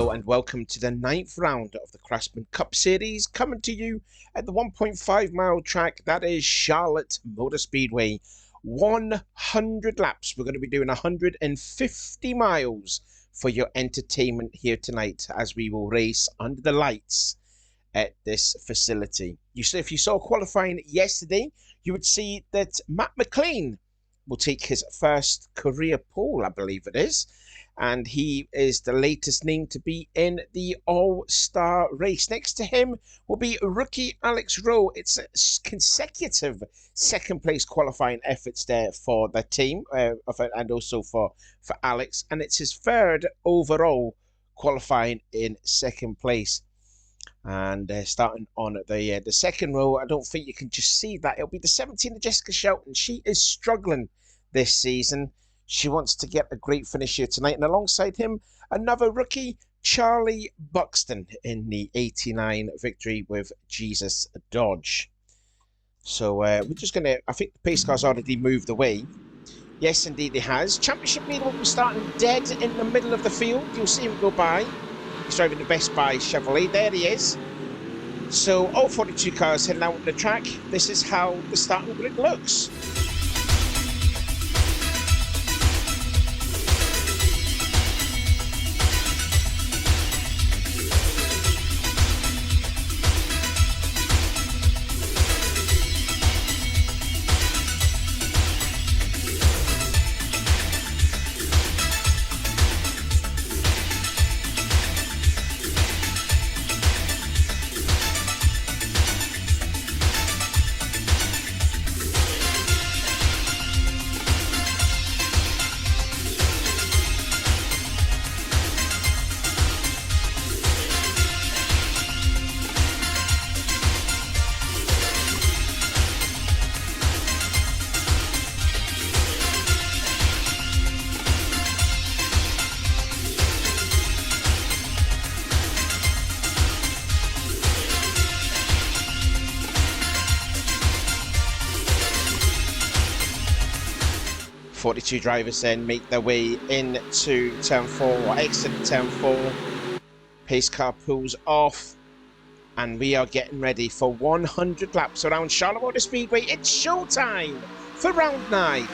Hello and welcome to the 9th round of the Craftsman Cup Series, coming to you at the 1.5 mile track that is Charlotte Motor Speedway. 100 laps. We're going to be doing 150 miles for your entertainment here tonight as we will race under the lights at this facility. If you saw qualifying yesterday, you would see that Matt McLean will take his first career pole, I believe it is. And he is the latest name to be in the All-Star race. Next to him will be rookie Alex Rowe. It's a consecutive second-place qualifying efforts there for the team and also for Alex. And it's his third overall qualifying in second place. And starting on the second row, I don't think you can just see that. It'll be the 17 of Jessica Shelton. She is struggling this season. She wants to get a great finish here tonight. And alongside him, another rookie, Charlie Buxton, in the 89 victory with Jesus Dodge. So we're just going to... I think the pace car's already moved away. Yes, indeed it has. Championship leader will be starting dead in the middle of the field. You'll see him go by. He's driving the Best Buy Chevrolet. There he is. So all 42 cars heading out on the track. This is how the starting grid looks. 42 drivers then make their way into turn 4 or exit turn 4. Pace car pulls off and we are getting ready for 100 laps around Charlotte Motor Speedway. It's showtime for round 9.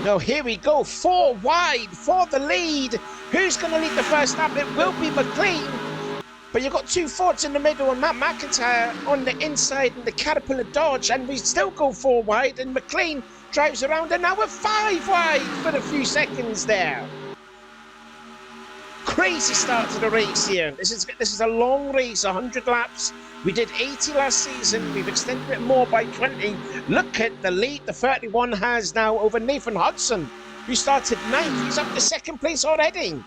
No, here we go, 4 wide for the lead. Who's going to lead the first lap? It will be McLean. But you've got 2 Fords in the middle and Matt McIntyre on the inside and the Caterpillar Dodge. And we still go 4 wide and McLean drives around and now we're 5 wide for a few seconds there. Crazy start to the race here. This is a long race, 100 laps. We did 80 last season. We've extended it more by 20. Look at the lead the 31 has now over Nathan Hudson, who started 9th. He's up to 2nd place already.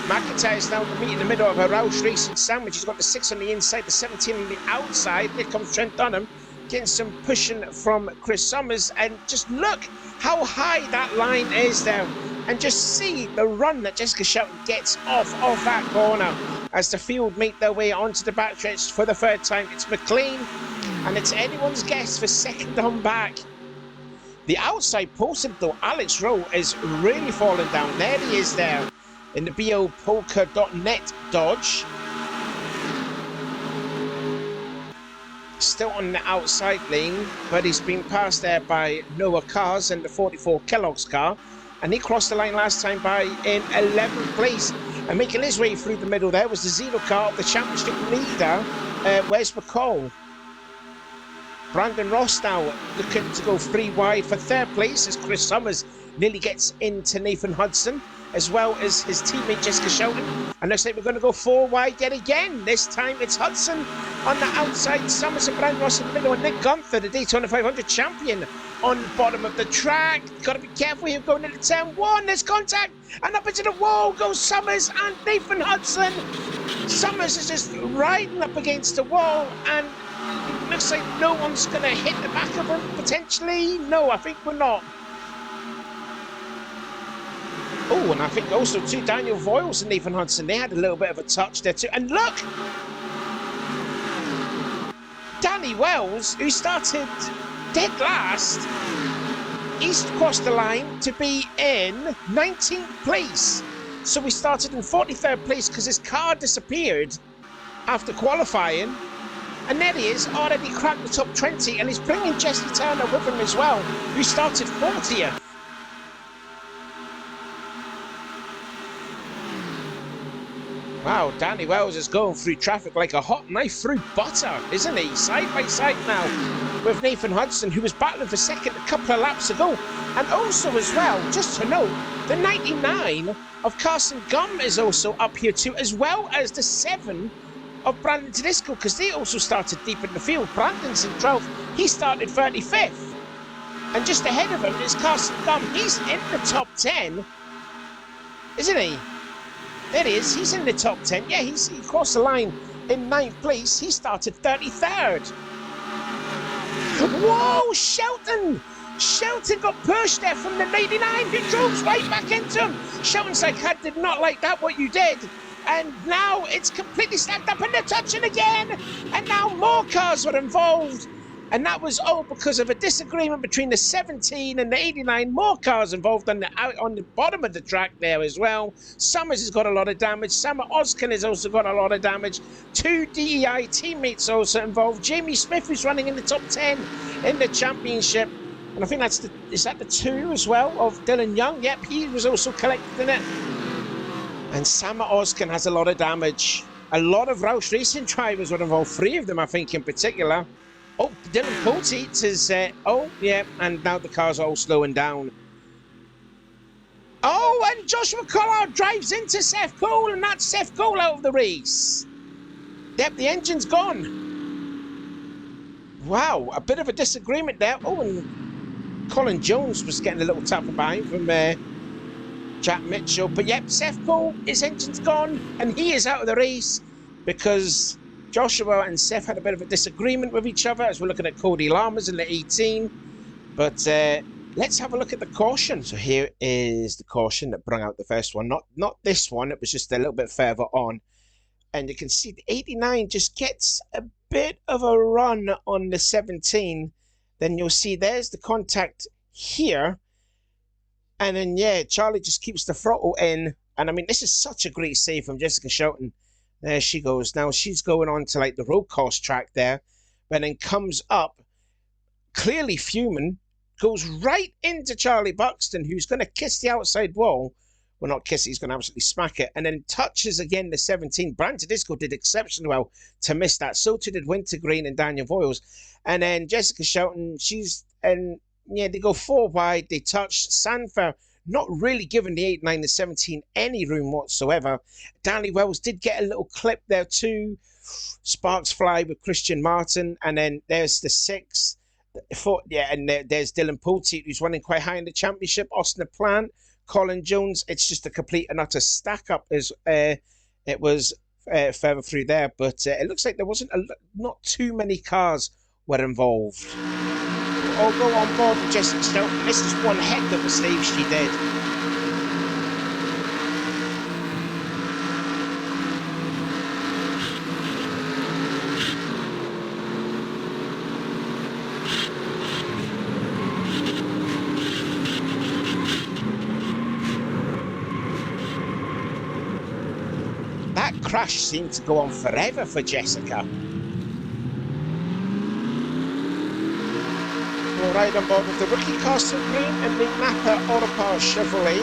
McIntyre is now to meet in the middle of a Roush Racing sandwich. He's got the 6 on the inside, the 17 on the outside. Here comes Trent Dunham, getting some pushing from Chris Summers. And just look how high that line is there. And just see the run that Jessica Shelton gets off of that corner as the field make their way onto the backstretch for the 3rd time. It's McLean, and it's anyone's guess for 2nd on back. The outside posted though, Alex Rowe is really falling down. There he is there in the BOPolka.net Dodge. Still on the outside lane, but he's been passed there by Noah Cars and the 44 Kellogg's car. And he crossed the line last time by in 11th place. And making his way through the middle there was the Zero car of the championship leader, Wes McCall. Brandon Ross now looking to go 3 wide for 3rd place as Chris Summers nearly gets into Nathan Hudson, as well as his teammate Jessica Shelton. And looks like we're going to go 4 wide yet again. This time it's Hudson on the outside, Summers and Brandon Ross in the middle, and Nick Gunther, the Daytona 500 champion, on the bottom of the track. Got to be careful here going into turn 1. There's contact, and up into the wall goes Summers and Nathan Hudson. Summers is just riding up against the wall, and looks like no one's going to hit the back of him, potentially. No, I think we're not. Oh, and I think also too, Daniel Voiles and Nathan Hudson, they had a little bit of a touch there too. And look! Danny Wells, who started dead last, he's crossed the line to be in 19th place. So we started in 43rd place because his car disappeared after qualifying. And there he is, already cracked the top 20, and he's bringing Jesse Turner with him as well, who started 40th. Wow, Danny Wells is going through traffic like a hot knife through butter, isn't he? Side by side now with Nathan Hudson, who was battling for second a couple of laps ago. And also as well, just to note, the 99 of Carson Gum is also up here too, as well as the 7 of Brandon Tedesco, because they also started deep in the field. Brandon's in 12th, he started 35th. And just ahead of him is Carson Gum. He's in the top 10, isn't he? There he is, he's in the top 10. Yeah, he crossed the line in 9th place. He started 33rd. Whoa, Shelton! Shelton got pushed there from the 99, who drove right back into him. Shelton's like, I did not like that, what you did. And now it's completely stacked up and they're touching again. And now more cars were involved. And that was all because of a disagreement between the 17 and the 89. More cars involved on the bottom of the track there as well. Summers has got a lot of damage. Sam Oskin has also got a lot of damage. 2 DEI teammates also involved. Jamie Smith, who's running in the top 10 in the championship. And I think is that the 2 as well of Dylan Young? Yep, he was also collected in it. And Sam Oskin has a lot of damage. A lot of Roush Racing drivers were involved. 3 of them, I think, in particular. Oh, Dylan Poteet is, oh, yeah, and now the cars are all slowing down. Oh, and Joshua Collard drives into Seth Cole, and that's Seth Cole out of the race. Yep, the engine's gone. Wow, a bit of a disagreement there. Oh, and Colin Jones was getting a little tap behind from Jack Mitchell. But yep, Seth Cole, his engine's gone, and he is out of the race because Joshua and Seth had a bit of a disagreement with each other as we're looking at Cody Lammers in the 18. But let's have a look at the caution. So here is the caution that brought out the first one. Not this one, it was just a little bit further on. And you can see the 89 just gets a bit of a run on the 17. Then you'll see there's the contact here. And then, yeah, Charlie just keeps the throttle in. And I mean, this is such a great save from Jessica Shelton. There she goes. Now she's going on to like the road course track there, but then comes up, clearly fuming, goes right into Charlie Buxton, who's going to kiss the outside wall. Well, not kiss, he's going to absolutely smack it. And then touches again the 17. Brandon Tedesco did exceptionally well to miss that. So too did Wintergreen and Daniel Voiles. And then Jessica Shelton, yeah, they go 4 wide. They touch Sanfer. Not really giving the 8, 9, and 17 any room whatsoever. Danny Wells did get a little clip there too. Sparks fly with Christian Martin. And then there's the 6. Yeah, and there's Dylan Poteet, who's running quite high in the championship. Austin Plant, Colin Jones. It's just a complete and utter stack up as it was further through there. But it looks like there wasn't not too many cars were involved. All go on board with Jessica Shelton. This is one heck of a save she did. That crash seemed to go on forever for Jessica. We'll ride on board with the rookie Castle Green and the Napa Autopar Chevrolet.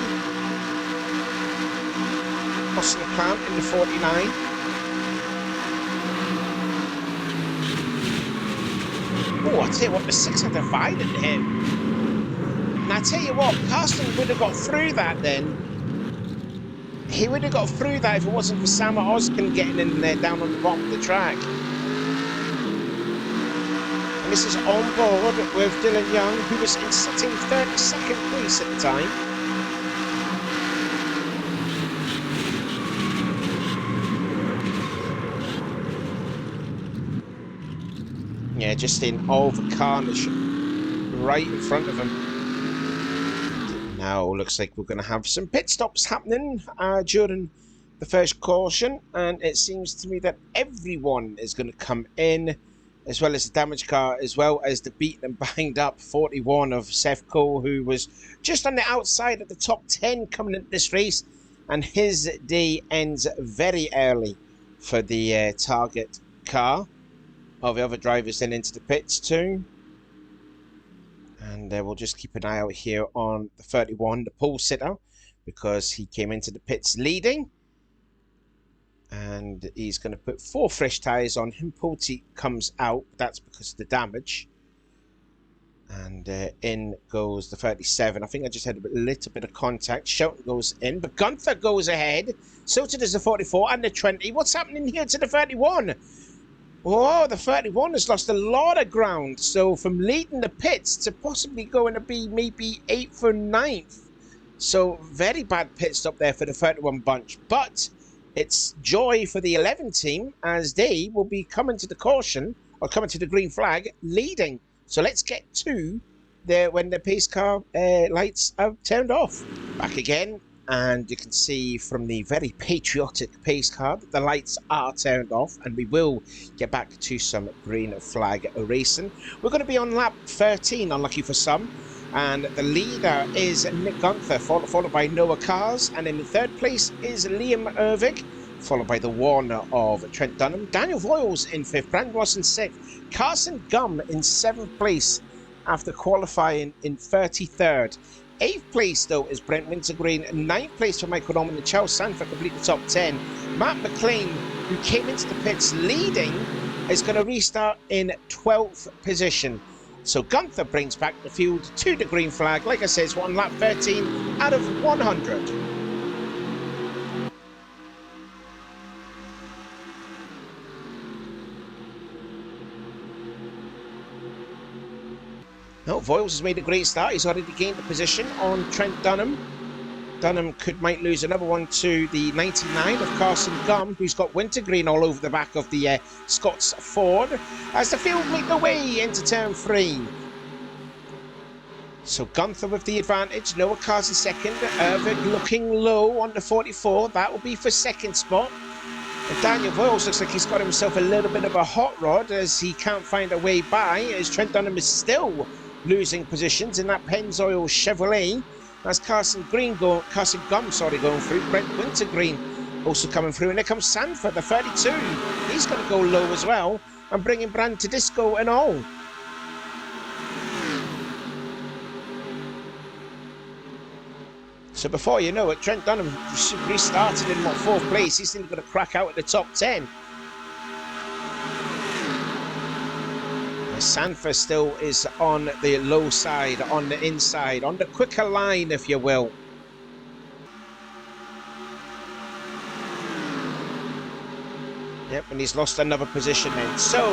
Austin Plant in the 49. Oh, I tell you what, the 6 had divided him. And I tell you what, Carsten would have got through that then. He would have got through that if it wasn't for Sam Oskin getting in there down on the bottom of the track. And this is on board with Dylan Young, who was in sitting 32nd place at the time. Yeah, just in all the carnage right in front of him. Now looks like we're going to have some pit stops happening during the first caution, and it seems to me that everyone is going to come in, as well as the damaged car, as well as the beaten and banged up 41 of Seth Cole, who was just on the outside of the top 10 coming into this race, and his day ends very early for the target car. All the other drivers then into the pits too. And we'll just keep an eye out here on the 31, the pole sitter, because he came into the pits leading. And he's going to put 4 fresh tyres on him. Pulte comes out. That's because of the damage. And in goes the 37. I think I just had a little bit of contact. Shelton goes in, but Gunther goes ahead. So too does the 44 and the 20. What's happening here to the 31? Oh, the 31 has lost a lot of ground. So from leading the pits to possibly going to be maybe 8th or 9th. So very bad pit stop there for the 31 bunch. But it's joy for the 11 team, as they will be coming to the caution, or coming to the green flag, leading. So let's get to there when the pace car lights are turned off. Back again. And you can see from the very patriotic pace car that the lights are turned off, and we will get back to some green flag racing. We're going to be on lap 13, unlucky for some, and the leader is Nick Gunther, followed by Noah Kars, and in the 3rd place is Liam Ervig, followed by the one of Trent Dunham. Daniel Voiles in 5th, Brandon Ross in 6th, Carson Gum in 7th place after qualifying in 33rd. 8th place, though, is Brent Wintergreen. 9th place for Michael Norman and Charles Sanford complete the top 10. Matt McLean, who came into the pits leading, is going to restart in 12th position. So Gunther brings back the field to the green flag. Like I said, it's on lap 13 out of 100. No, Voiles has made a great start. He's already gained the position on Trent Dunham. Dunham might lose another one to the 99 of Carson Gum, who's got wintergreen all over the back of the Scots Ford, as the field make their way into turn 3. So Gunther with the advantage. Noah Kars in 2nd. Ervig looking low on the 44. That will be for 2nd spot. And Daniel Voiles looks like he's got himself a little bit of a hot rod, as he can't find a way by, as Trent Dunham is still losing positions in that Pennzoil Chevrolet. That's Carson Gum going through. Brent Wintergreen also coming through, and there comes Sanford, the 32. He's going to go low as well, and bringing Brand to disco and all. So before you know it, Trent Dunham restarted in 4th place. He's still going to crack out at the top 10. Sanford still is on the low side, on the inside, on the quicker line, if you will. Yep, and he's lost another position then. So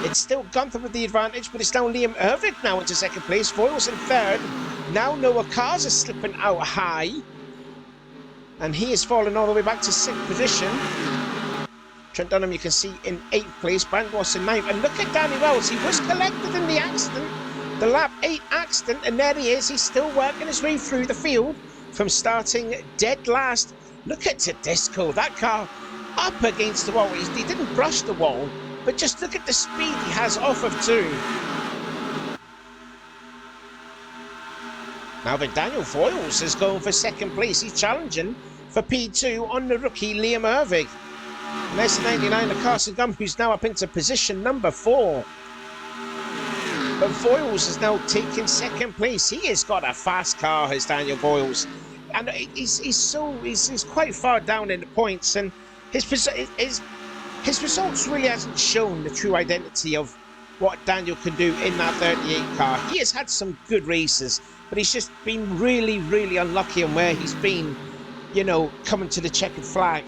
it's still Gunther with the advantage, but it's now Liam Ervig now into 2nd place. Voiles in 3rd. Now Noah Kars is slipping out high, and he is falling all the way back to 6th position. Trent Dunham, you can see, in 8th place. Brandon Ross in 9th. And look at Danny Wells. He was collected in the accident, the lap 8 accident, and there he is. He's still working his way through the field from starting dead last. Look at Tedesco. That car up against the wall. He didn't brush the wall, but just look at the speed he has off of 2. Now then, Daniel Voiles is going for 2nd place. He's challenging for P2 on the rookie Liam Ervig. And there's the 99 of Carson Gum, who's now up into position number 4. But Voiles is now taking 2nd place. He has got a fast car, has Daniel Voiles. And he's quite far down in the points, and his results really hasn't shown the true identity of what Daniel can do in that 38 car. He has had some good races, but he's just been really, really unlucky on where he's been, you know, coming to the checkered flag.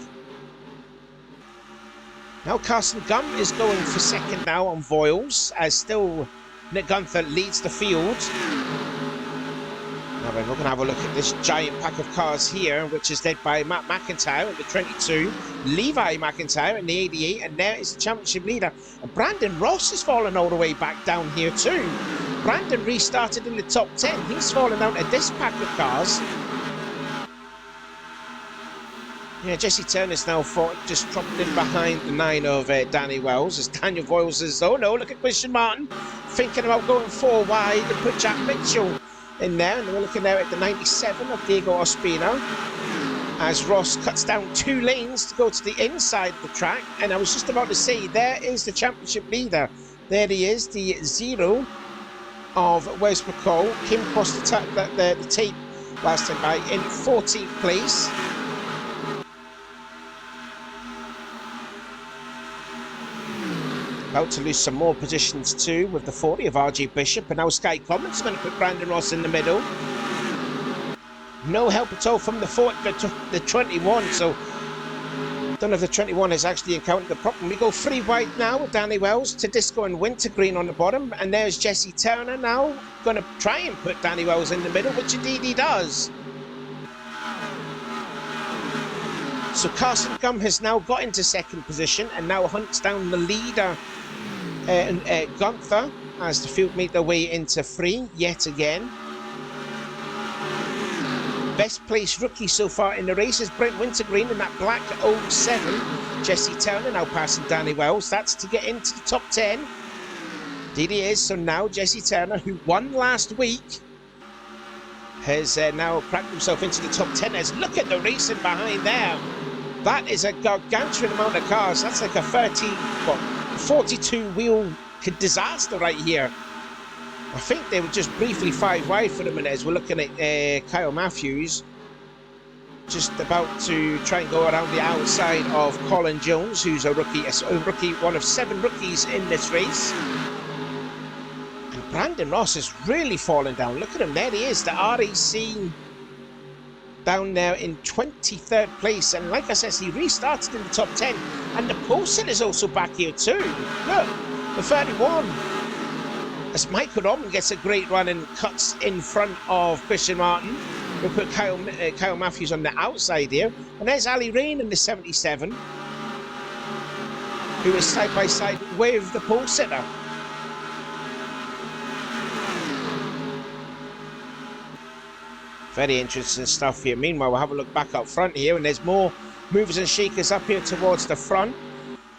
Now Carson Gum is going for second now on Voiles, as still Nick Gunther leads the field. Now we're going to have a look at this giant pack of cars here, which is led by Matt McIntyre in the 22, Levi McIntyre in the 88, and there is the championship leader. And Brandon Ross has fallen all the way back down here too. Brandon restarted in the top 10. He's fallen down to this pack of cars. Yeah, Jesse Turner's now just dropped in behind the 9 of Danny Wells, as Daniel Voiles says, oh no, look at Christian Martin thinking about going 4 wide and put Jack Mitchell in there. And we're looking now at the 97 of Diego Ospina, as Ross cuts down 2 lanes to go to the inside of the track. And I was just about to say, there is the championship leader. There he is, the 0 of Wes McCall. Came across the tape last time by in 14th place. About to lose some more positions too with the 40 of RJ Bishop, and now Sky Commons going to put Brandon Ross in the middle. No help at all from the 21, so don't know if the 21 has actually encountered the problem. We go 3 wide now with Danny Wells, Tedesco and Wintergreen on the bottom, and there's Jesse Turner now going to try and put Danny Wells in the middle, which indeed he does. So Carson Gum has now got into second position and now hunts down the leader, Gunther, as the field make their way into 3 yet again. Best placed rookie so far in the race is Brent Wintergreen in that black 07. Jesse Turner now passing Danny Wells. That's to get into the top 10. Indeed he is. So now Jesse Turner, who won last week, has now cracked himself into the top 10. As look at the racing behind there. That is a gargantuan amount of cars. That's like a 42 wheel disaster right here. I think they were just briefly 5 wide for a minute, as we're looking at Kyle Matthews just about to try and go around the outside of Colin Jones, who's a rookie, one of 7 rookies in this race. And Brandon Ross has really fallen down. Look at him, there he is, the RAC down there in 23rd place, and like I said, he restarted in the top 10, and the Poulsen is also back here too. Look, the 31, as Michael Robin gets a great run and cuts in front of Christian Martin. We'll put Kyle Matthews on the outside here, and there's Ali Rain in the 77, who is side by side with the pole sitter. Very interesting stuff here. Meanwhile, we'll have a look back up front here, and there's more movers and shakers up here towards the front,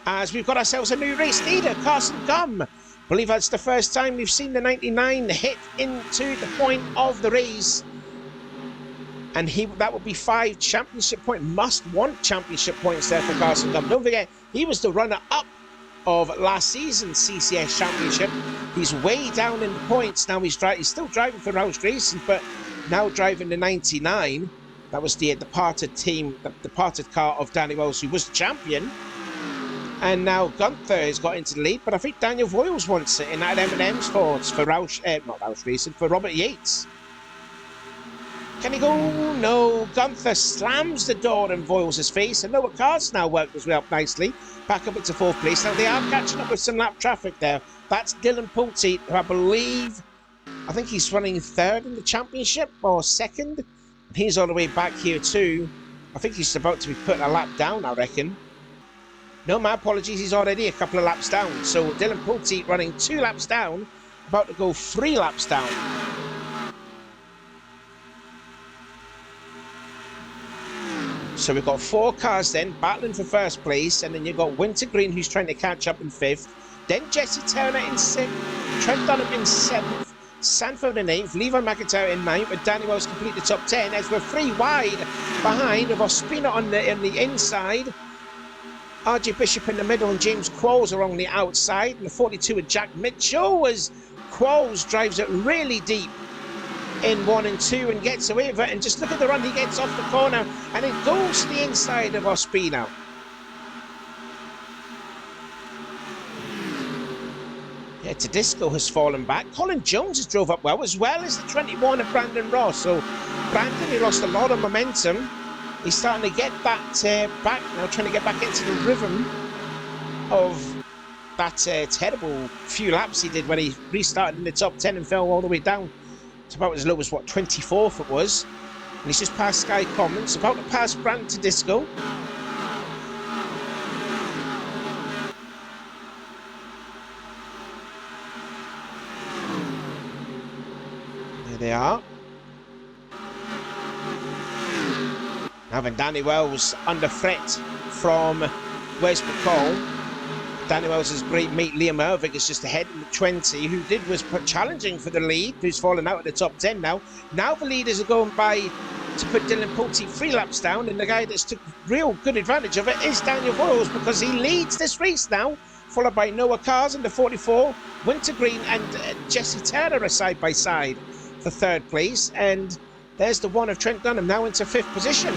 as we've got ourselves a new race leader, Carson Gum. I believe that's the first time we've seen the 99 hit into the point of the race, and that would be 5 championship points, must-want championship points there for Carson Gum. Don't forget, he was the runner-up of last season's CCS championship. He's way down in the points now. He's still driving for Roush Racing, but now driving the 99. That was the departed car of Danny Wells, who was the champion. And now Gunther has got into the lead, but I think Daniel Voiles wants it in that M&M's for not Roush Racing, for Robert Yates. Can he go? No. Gunther slams the door in Voiles' face, and lower cars now worked his way up nicely, back up into 4th place. Now they are catching up with some lap traffic there. That's Dylan Pulte, who I think he's running 3rd in the championship, or 2nd. He's all the way back here too. I think he's about to be putting a lap down, I reckon. No, my apologies, he's already a couple of laps down. So Dylan Pulte running 2 laps down, about to go 3 laps down. So we've got 4 cars then, battling for 1st place, and then you've got Wintergreen, who's trying to catch up in 5th. Then Jesse Turner in 6th, Trent Dunham in 7th, Sanford in 8th, Levi McIntyre in 9th, with Danny Wells complete the top 10, as we're 3 wide behind with Ospina on the inside, RJ Bishop in the middle, and James Qualls are on the outside, and the 42 with Jack Mitchell, as Qualls drives it really deep in 1 and 2 and gets away with it, and just look at the run he gets off the corner, and it goes to the inside of Ospina. Yeah, Tedesco has fallen back. Colin Jones has drove up well as the 21 of Brandon Ross. So Brandon, he lost a lot of momentum. He's starting to get that back now, trying to get back into the rhythm of that terrible few laps he did when he restarted in the top 10 and fell all the way down to about as low as, what, 24th it was. And he's just passed Sky Commons, about to pass Brand to Disco. There they are. Now then, Danny Wells under threat from Wes McCall. Danny Wells' great mate Liam Irving is just ahead in the 20, who was challenging for the lead, who's fallen out of the top 10 now. Now the leaders are going by to put Dylan Pulte 3 laps down, and the guy that's took real good advantage of it is Daniel Voiles, because he leads this race now, followed by Noah Cars in the 44, Wintergreen and Jesse Turner are side by side for 3rd place, and there's the one of Trent Dunham now into 5th position.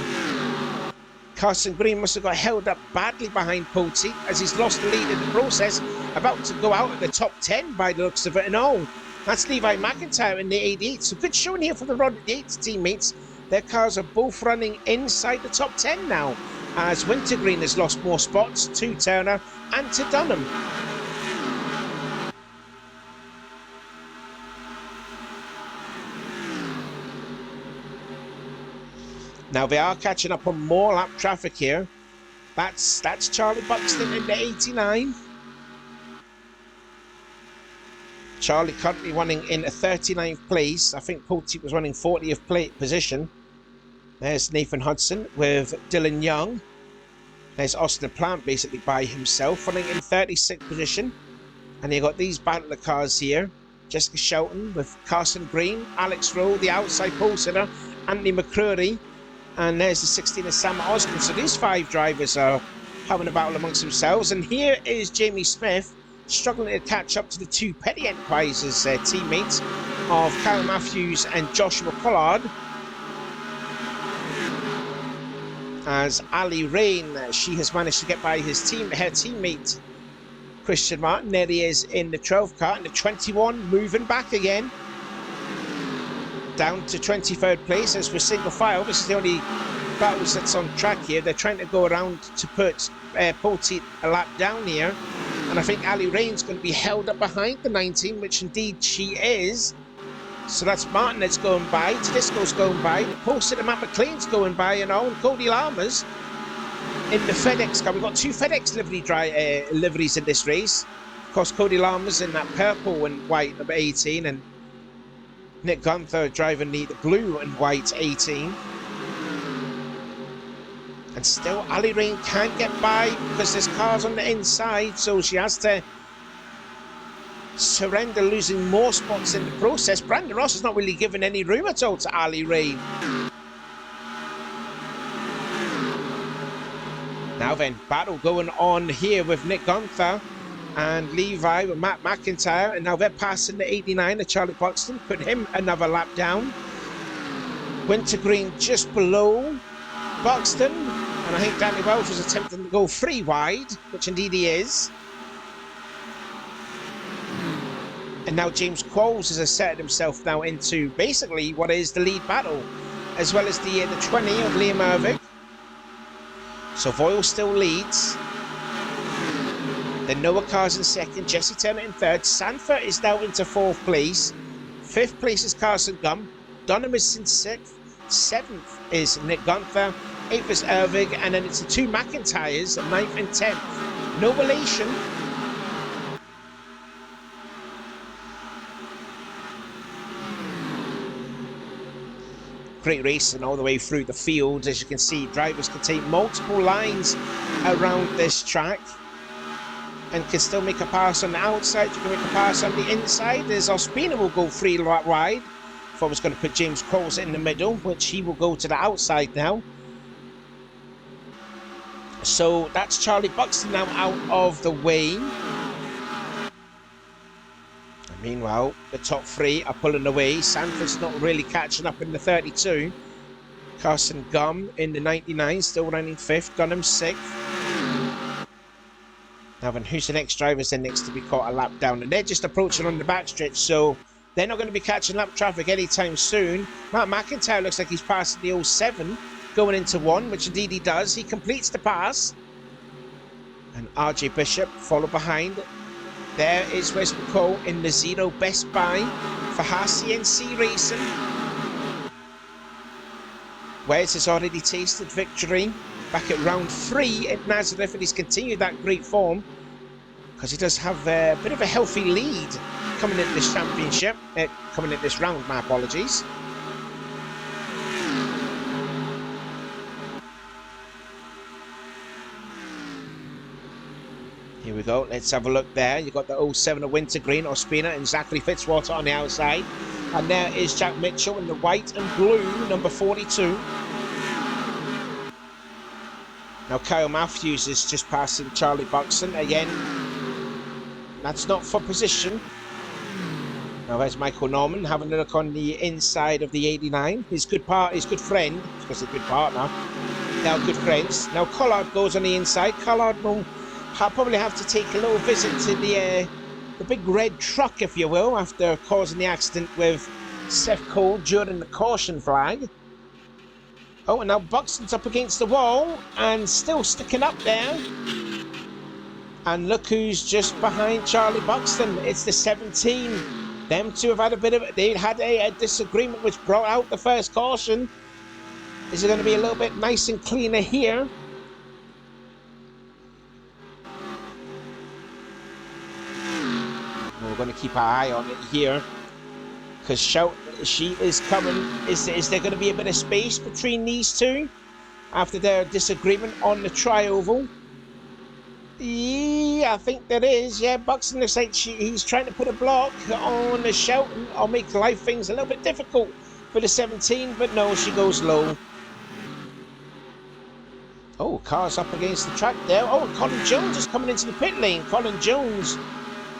Carson Green must have got held up badly behind Pulte as he's lost the lead in the process, about to go out of the top 10 by the looks of it and all. That's Levi McIntyre in the 88. So good showing here for the Roddy Yates teammates. Their cars are both running inside the top 10 now, as Wintergreen has lost more spots to Turner and to Dunham. Now they are catching up on more lap traffic here. That's Charlie Buxton in the 89. Charlie currently running in a 39th place. I think Pulte was running 40th position. There's Nathan Hudson with Dylan Young. There's Austin Plant basically by himself, running in 36th position. And you got these battler cars here. Jessica Shelton with Carson Green, Alex Rowe, the outside pole sitter, Anthony McCreary. And there's the 16 of Sam Osborne. So these 5 drivers are having a battle amongst themselves. And here is Jamie Smith struggling to catch up to the 2 Petty Enterprises teammates of Kyle Matthews and Joshua Pollard. As Ali Rain, she has managed to get by her teammate Christian Martin. There he is in the 12 car, and the 21 moving back again. Down to 23rd place as we're single file. This is the only battles that's on track here. They're trying to go around to put Pulte a lap down here, and I think Ali Rain's going to be held up behind the 19, which indeed she is. So that's Martin that's going by, Tedesco's going by, the post and Matt McLean's going by, and Cody Lammers in the FedEx car. We've got 2 FedEx liveries in this race. Of course, Cody Lammers in that purple and white number 18, and Nick Gunther driving the blue and white 18. And still Ali Rain can't get by because there's cars on the inside, so she has to surrender, losing more spots in the process. Brandon Ross has not really given any room at all to Ali Rain. Now then, battle going on here with Nick Gunther and Levi with Matt McIntyre, and now they're passing the 89 of Charlie Buxton, put him another lap down. Wintergreen just below Buxton, and I think Danny Welch was attempting to go 3 wide, which indeed he is. And now James Qualls has asserted himself now into basically what is the lead battle, as well as the 20 of Liam Irving. So Voiles still leads. Then Noah Carr's in 2nd, Jesse Turner in 3rd. Sanford is now into 4th place. 5th place is Carson Gum. Dunham is in 6th. 7th is Nick Gunther. 8th is Irving. And then it's the 2 McIntyres, 9th and 10th. No relation. Great racing all the way through the field. As you can see, drivers can take multiple lines around this track and can still make a pass on the outside. You can make a pass on the inside. As Ospina will go 3 wide. If I was going to put James Qualls in the middle, which he will go to the outside now. So that's Charlie Buxton now out of the way. Meanwhile, the top 3 are pulling away. Sanford's not really catching up in the 32. Carson Gum in the 99, still running 5th. Dunham 6th. Now then, who's the next drivers then next to be caught a lap down? And they're just approaching on the backstretch, so they're not going to be catching lap traffic anytime soon. Matt McIntyre looks like he's passing the 07, going into 1, which indeed he does. He completes the pass. And RJ Bishop follow behind. There is Wes McCall in the Zero Best Buy for CNC Racing. Wes has already tasted victory back at round 3 at Nazareth, and he's continued that great form because he does have a bit of a healthy lead coming into this championship, coming into this round, my apologies. Here we go, let's have a look there. You've got the 07 of Wintergreen, Ospina, and Zachary Fitzwater on the outside. And there is Jack Mitchell in the white and blue, number 42. Now Kyle Matthews is just passing Charlie Buxton. Again, that's not for position. Now there's Michael Norman having a look on the inside of the 89. His good friend, because he's a good partner. Now good friends. Now Collard goes on the inside. Collard will probably have to take a little visit to the big red truck, if you will, after causing the accident with Seth Cole during the caution flag. Oh, and now Buxton's up against the wall and still sticking up there. And look who's just behind Charlie Buxton. It's the 17. Them two have had a disagreement which brought out the first caution. Is it going to be a little bit nice and cleaner here? We're going to keep our eye on it here, because she is coming. Is there going to be a bit of space between these two after their disagreement on the tri-oval? Yeah, I think there is. Yeah, Buxton looks like he's trying to put a block on the Shelton or make life things a little bit difficult for the 17, but no, she goes low. Oh, car's up against the track there. Oh, and Colin Jones is coming into the pit lane. Colin Jones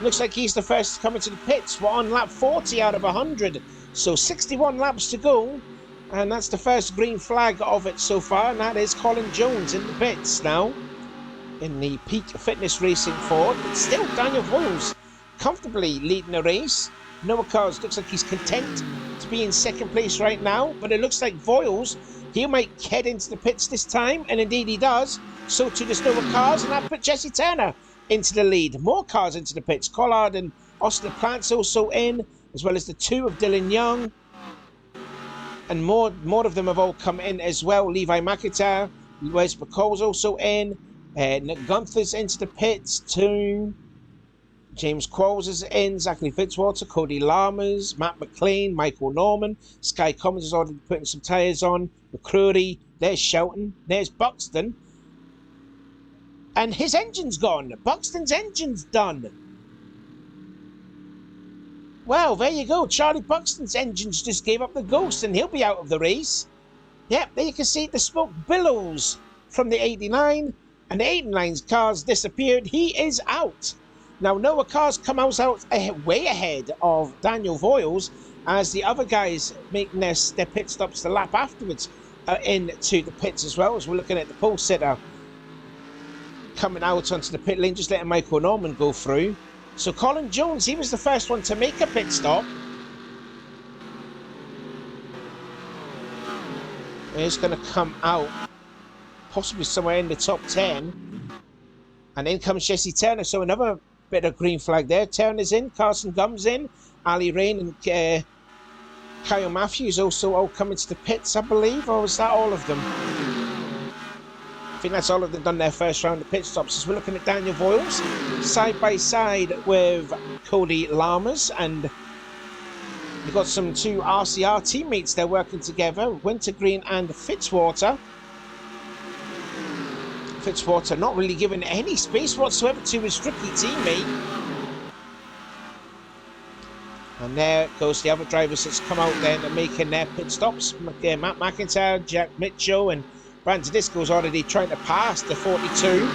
looks like he's the first to come into the pits. We're on lap 40 out of 100, so 61 laps to go, and that's the first green flag of it so far, and that is Colin Jones in the pits now in the Peak Fitness Racing Ford. But still Daniel Voiles comfortably leading the race. Noah Cars looks like he's content to be in second place right now, but it looks like Voiles, he might head into the pits this time, and indeed he does. So too does Noah Cars, and that put Jesse Turner into the lead. More cars into the pits. Collard and Austin Plant's also in, as well as the 2 of Dylan Young. And more of them have all come in as well. Levi McIntyre, Wes McCall's also in. Nick Gunther's into the pits too. James Qualls is in. Zachary Fitzwater, Cody Lammers, Matt McLean, Michael Norman. Sky Cummins is already putting some tyres on. McCrory, there's Shelton, there's Buxton. And his engine's gone. Buxton's engine's done. Well, there you go. Charlie Buxton's engines just gave up the ghost, and he'll be out of the race. Yep, there you can see the smoke billows from the 89, and the 89's cars disappeared. He is out. Now, Noah Cars come out way ahead of Daniel Voiles, as the other guys making their pit stops the lap afterwards into the pits as well, as we're looking at the pole sitter coming out onto the pit lane, just letting Michael Norman go through. So Colin Jones, he was the first one to make a pit stop. He's going to come out possibly somewhere in the top 10. And in comes Jesse Turner, so another bit of green flag there. Turner's in, Carson Gum's in, Ali Rain and Kyle Matthews also all coming to the pits, I believe, or was that all of them? I think that's all of them done their first round of pit stops. As we're looking at Daniel Voiles side by side with Cody Lammers, and you've got some 2 RCR teammates there working together, Wintergreen and Fitzwater. Fitzwater not really given any space whatsoever to his tricky teammate. And there goes the other drivers that's come out then and making their pit stops. Matt McIntyre, Jack Mitchell, and Brandon Disco's already trying to pass the 42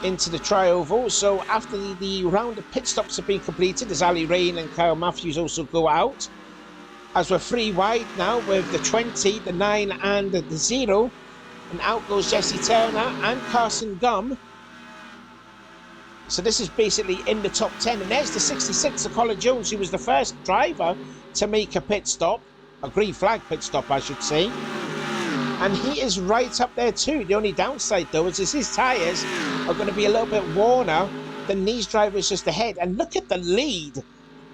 into the tri-oval. So after the round of pit stops have been completed, as Ali Rain and Kyle Matthews also go out, as we're 3 wide now with the 20, the 9 and the 0, and out goes Jesse Turner and Carson Gum. So this is basically in the top 10, and there's the 66 of Colin Jones, who was the first driver to make a pit stop, a green flag pit stop I should say. And he is right up there too. The only downside though is his tyres are going to be a little bit worner than these drivers just ahead. And look at the lead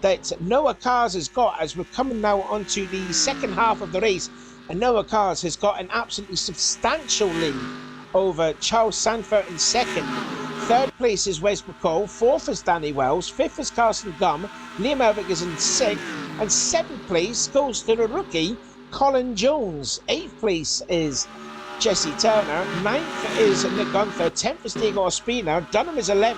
that Noah Cars has got as we're coming now onto the second half of the race. And Noah Cars has got an absolutely substantial lead over Charles Sanford in second. Third place is Wes McCall. Fourth is Danny Wells. Fifth is Carson Gum. Liam Elvick is in sixth. And seventh place goes to the rookie, Colin Jones. Eighth place is Jesse Turner. Ninth is Nick Gunther. 10th is Diego Ospina. Dunham is 11th.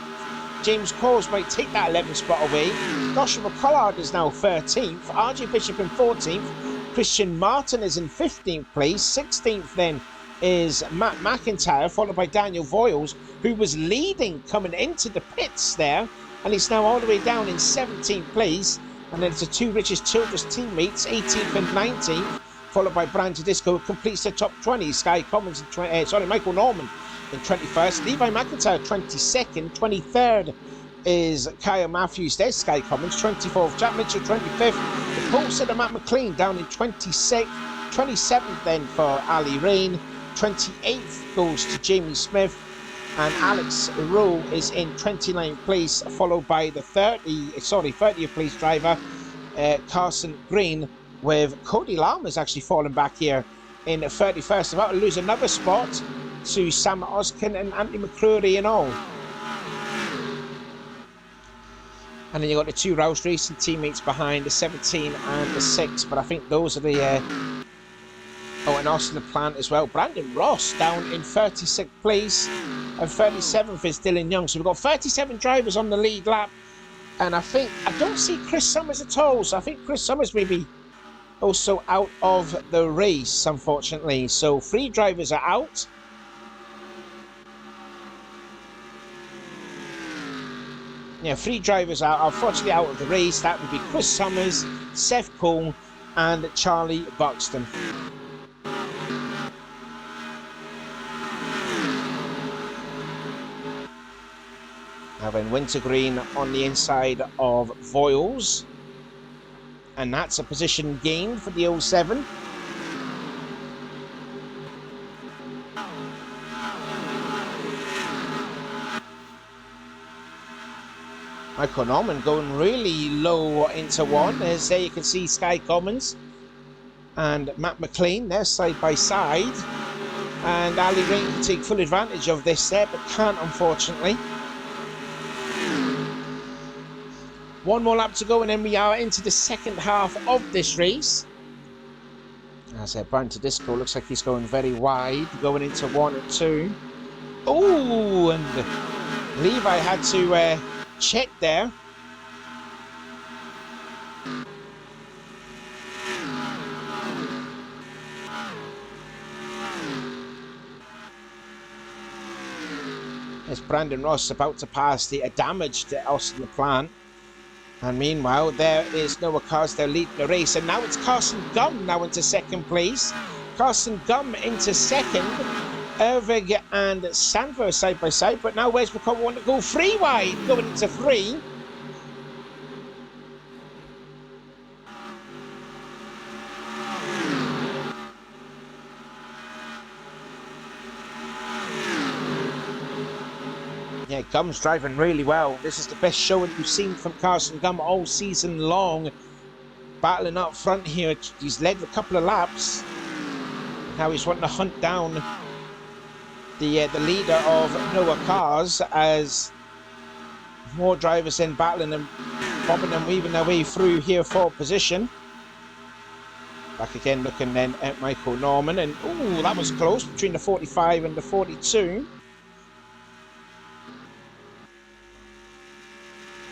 James Coles might take that 11th spot away. Joshua Collard is now 13th. RJ Bishop in 14th. Christian Martin is in 15th place. 16th then is Matt McIntyre, followed by Daniel Voiles, who was leading coming into the pits there, and he's now all the way down in 17th place. And then it's the two Richest Childress teammates, 18th and 19th, followed by Brian Tedisco, who completes the top 20. Sky Commons, Michael Norman in 21st. Levi McIntyre, 22nd. 23rd is Kyle Matthews. There's Sky Commons. 24th, Jack Mitchell, 25th. The Paul Sitter, Matt McLean down in 26th. 27th then for Ali Rain. 28th goes to Jamie Smith. And Alex Rowe is in 29th place, followed by the 30th place driver, Carson Green, with Cody Lammers actually falling back here in 31st. About to lose another spot to Sam Oskin and Anthony McCrory and all. And then you've got the two Rouse Racing teammates behind, the 17 and the 6, but I think those are the... Oh, and Austin the Plant as well. Brandon Ross down in 36th place. And 37th is Dylan Young. So we've got 37 drivers on the lead lap. And I don't see Chris Summers at all. So I think Chris Summers may be also out of the race, unfortunately. So 3 drivers are out. Yeah, 3 drivers are unfortunately out of the race. That would be Chris Summers, Seth Cole, and Charlie Buxton. Now then, Wintergreen on the inside of Voiles. And that's a position gained for the 07. Michael Norman going really low into one. As there you can see Sky Commons and Matt McLean, they're side by side. And Ali Rain can take full advantage of this there, but can't, unfortunately. One more lap to go, and then we are into the second half of this race. As I said, Brian Tedisco looks like he's going very wide, going into 1 and 2. Oh, and Levi had to check there. As Brandon Ross about to pass the damaged Austin the Plant. And meanwhile, there is Noah Cars, they're leading the race. And now it's Carson Gum now into second place. Carson Gum into second. Ervig and Sanford side by side. But now Wes McCall want to go 3 wide, going into 3. Yeah, Gum's driving really well. This is the best showing we've seen from Carson Gum all season long. Battling up front here. He's led a couple of laps. Now he's wanting to hunt down the leader of Noah Cars as more drivers then battling and bobbing and weaving their way through here for position. Back again looking then at Michael Norman. And ooh, that was close between the 45 and the 42.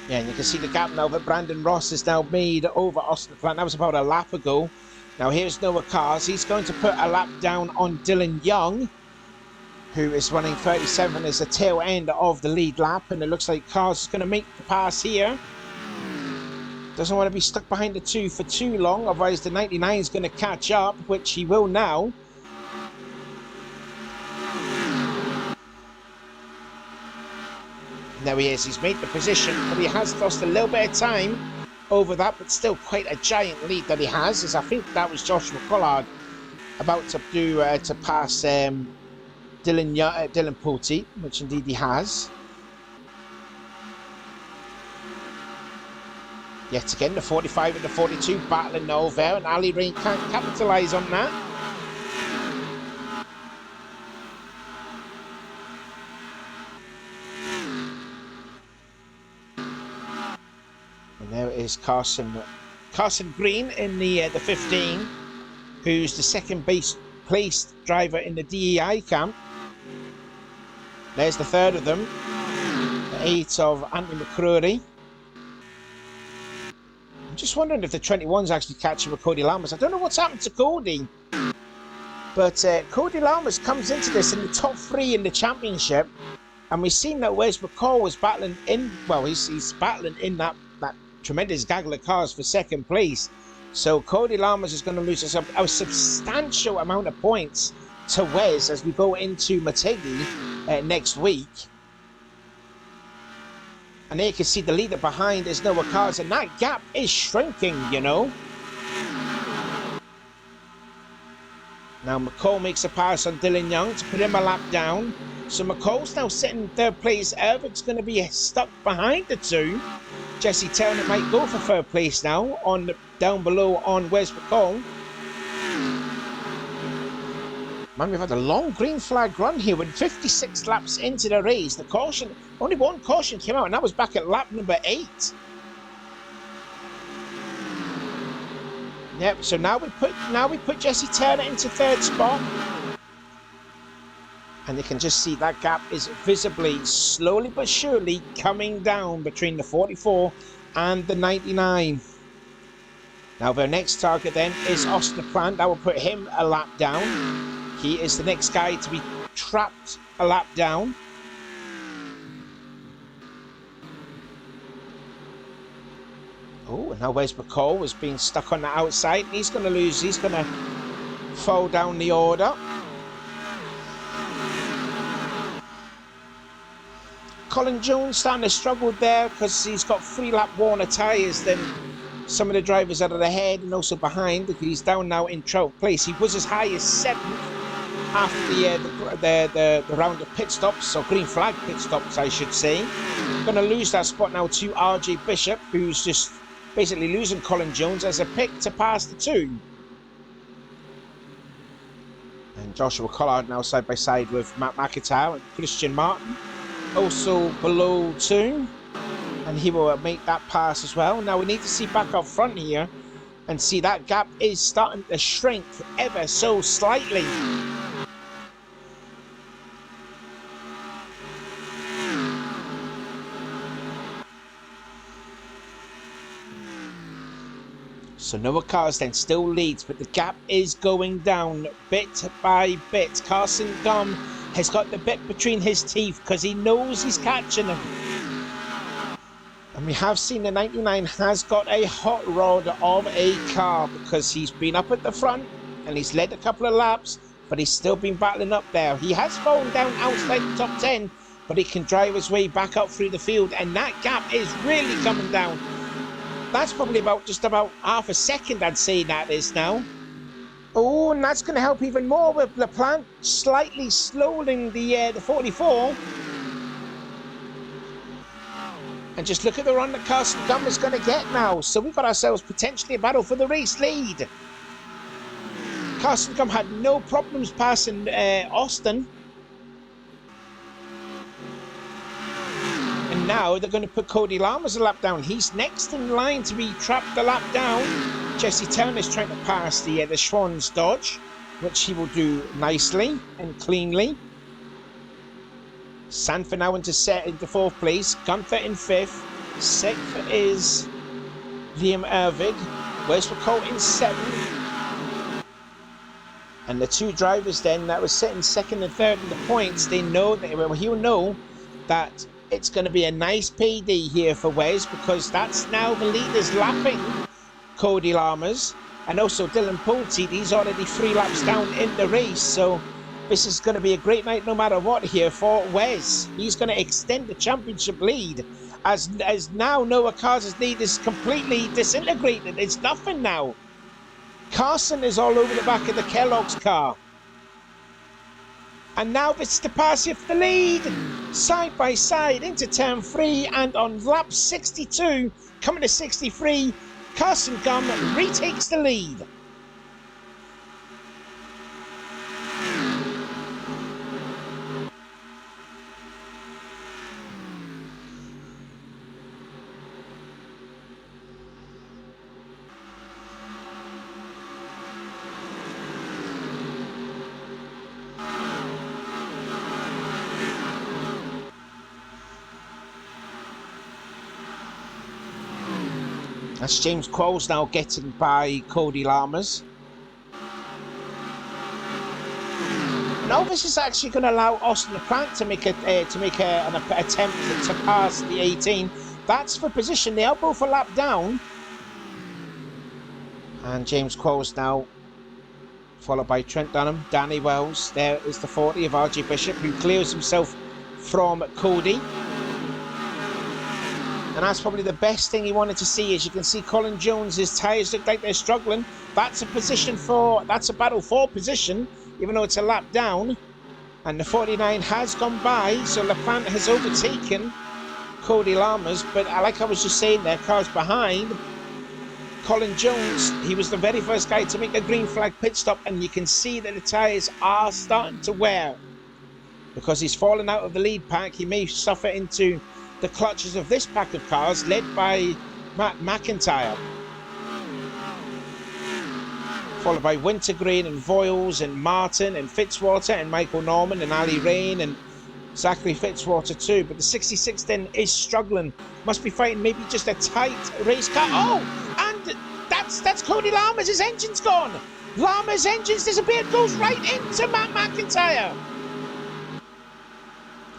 Yeah, and you can see the gap now that Brandon Ross has now made over Austin the Plant. That was about a lap ago. Now here's Noah Cars. He's going to put a lap down on Dylan Young, who is running 37 as the tail end of the lead lap. And it looks like Cars is going to make the pass here. Doesn't want to be stuck behind the 2 for too long. Otherwise the 99 is going to catch up, which he will now. There he is, he's made the position, but he has lost a little bit of time over that, but still quite a giant lead that he has, as I think that was Joshua Collard about to do to pass Dylan Pulte, which indeed he has. Yet again, the 45 and the 42 battling over, and Ali Rain can't capitalise on that. And there is Carson Green in the 15, who's the second placed driver in the DEI camp. There's the third of them, the 8 of Anthony McCrory. I'm just wondering if the 21's actually catching with Cody Lammers. I don't know what's happened to Cody, but Cody Lammers comes into this in the top 3 in the championship, and we've seen that Wes McCall was battling in, well, he's battling in that tremendous gaggle of cars for second place. So Cody Lammers is going to lose a substantial amount of points to Wes as we go into Motegi next week. And there you can see the leader behind is Noah Cars, and that gap is shrinking, you know. Now McCall makes a pass on Dylan Young to put him a lap down. So McCall's now sitting in third place. Ervic's going to be stuck behind the two. Jesse Turner might go for third place now on down below on Wes McCall. Man, we've had a long green flag run here with 56 laps into the race. The caution, only one caution came out, and that was back at lap number 8. Yep, so now we put Jesse Turner into third spot. And you can just see that gap is visibly, slowly but surely, coming down between the 44 and the 99. Now their next target then is Austin Plant. That will put him a lap down. He is the next guy to be trapped a lap down. Oh, and now Wes McCall was being stuck on the outside. He's going to lose. He's going to fall down the order. Colin Jones starting to struggle there because he's got 3-lap Warner tyres than some of the drivers out of the head and also behind. He's down now in 12th place. He was as high as 7th after the round of pit stops, or green flag pit stops, I should say. Going to lose that spot now to RJ Bishop, who's just basically losing Colin Jones as a pick to pass the 2. And Joshua Collard now side by side with Matt McIntyre and Christian Martin, also below 2, and he will make that pass as well. Now we need to see back up front here and see that gap is starting to shrink ever so slightly. So Noah Cars then still leads, but the gap is going down bit by bit. Carson Gum has got the bit between his teeth because he knows he's catching him. And we have seen the 99 has got a hot rod of a car because he's been up at the front and he's led a couple of laps, but he's still been battling up there. He has fallen down outside the top 10, but he can drive his way back up through the field, and that gap is really coming down. That's probably just about half a second, I'd say that is now. Oh, and that's going to help even more with LaPlante slightly slowing the 44. And just look at the run that Carson Gum is going to get now. So we've got ourselves potentially a battle for the race lead. Carson Gum had no problems passing Austin. And now they're going to put Cody Lammers a lap down. He's next in line to be trapped a lap down. Jesse Turner's trying to pass the Schwann's Dodge, which he will do nicely and cleanly. Sanford now into 4th place. Gunther in 5th. 6th is Liam Ervig. Wes McCall in 7th. And the two drivers then that were sitting 2nd and 3rd in the points, they know that he'll know that it's going to be a nice payday here for Wes, because that's now the leaders lapping Cody Lammers, and also Dylan Pulte. He's already 3 laps down in the race, so this is going to be a great night no matter what here for Wes. He's going to extend the championship lead as now Noah Cars' lead is completely disintegrated. It's nothing now. Carson is all over the back of the Kellogg's car. And now it's the Passi for the lead. Side by side into turn 3, and on lap 62, coming to 63, Carson Gum retakes the lead. That's James Qualls now getting by Cody Lammers. Now this is actually going to allow Austin LaPlante to make an attempt to pass the 18. That's for position. They are both a lap down. And James Qualls now followed by Trent Dunham, Danny Wells. There is the 40 of RJ Bishop, who clears himself from Cody. And that's probably the best thing he wanted to see. As you can see, Colin Jones' tyres look like they're struggling. That's a battle for position, even though it's a lap down. And the 49 has gone by, so LaPlante has overtaken Cody Lammers. But like I was just saying, their car's behind. Colin Jones, he was the very first guy to make a green flag pit stop, and you can see that the tyres are starting to wear. Because he's fallen out of the lead pack, he may suffer into the clutches of this pack of cars led by Matt McIntyre, followed by Wintergreen and Voiles and Martin and Fitzwater and Michael Norman and Ali Rain and Zachary Fitzwater too. But the 66 then is struggling, must be fighting maybe just a tight race car. Oh, and that's Cody Lammers. His engine's gone. Lammers' engine's disappeared, goes right into Matt McIntyre.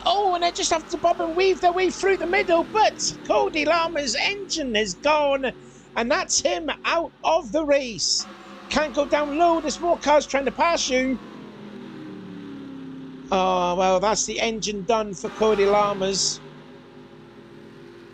Oh, and they just have to bob and weave their way through the middle, but Cody Lammers' engine is gone, and that's him out of the race. Can't go down low, there's more cars trying to pass you. Oh, well, that's the engine done for Cody Lammers.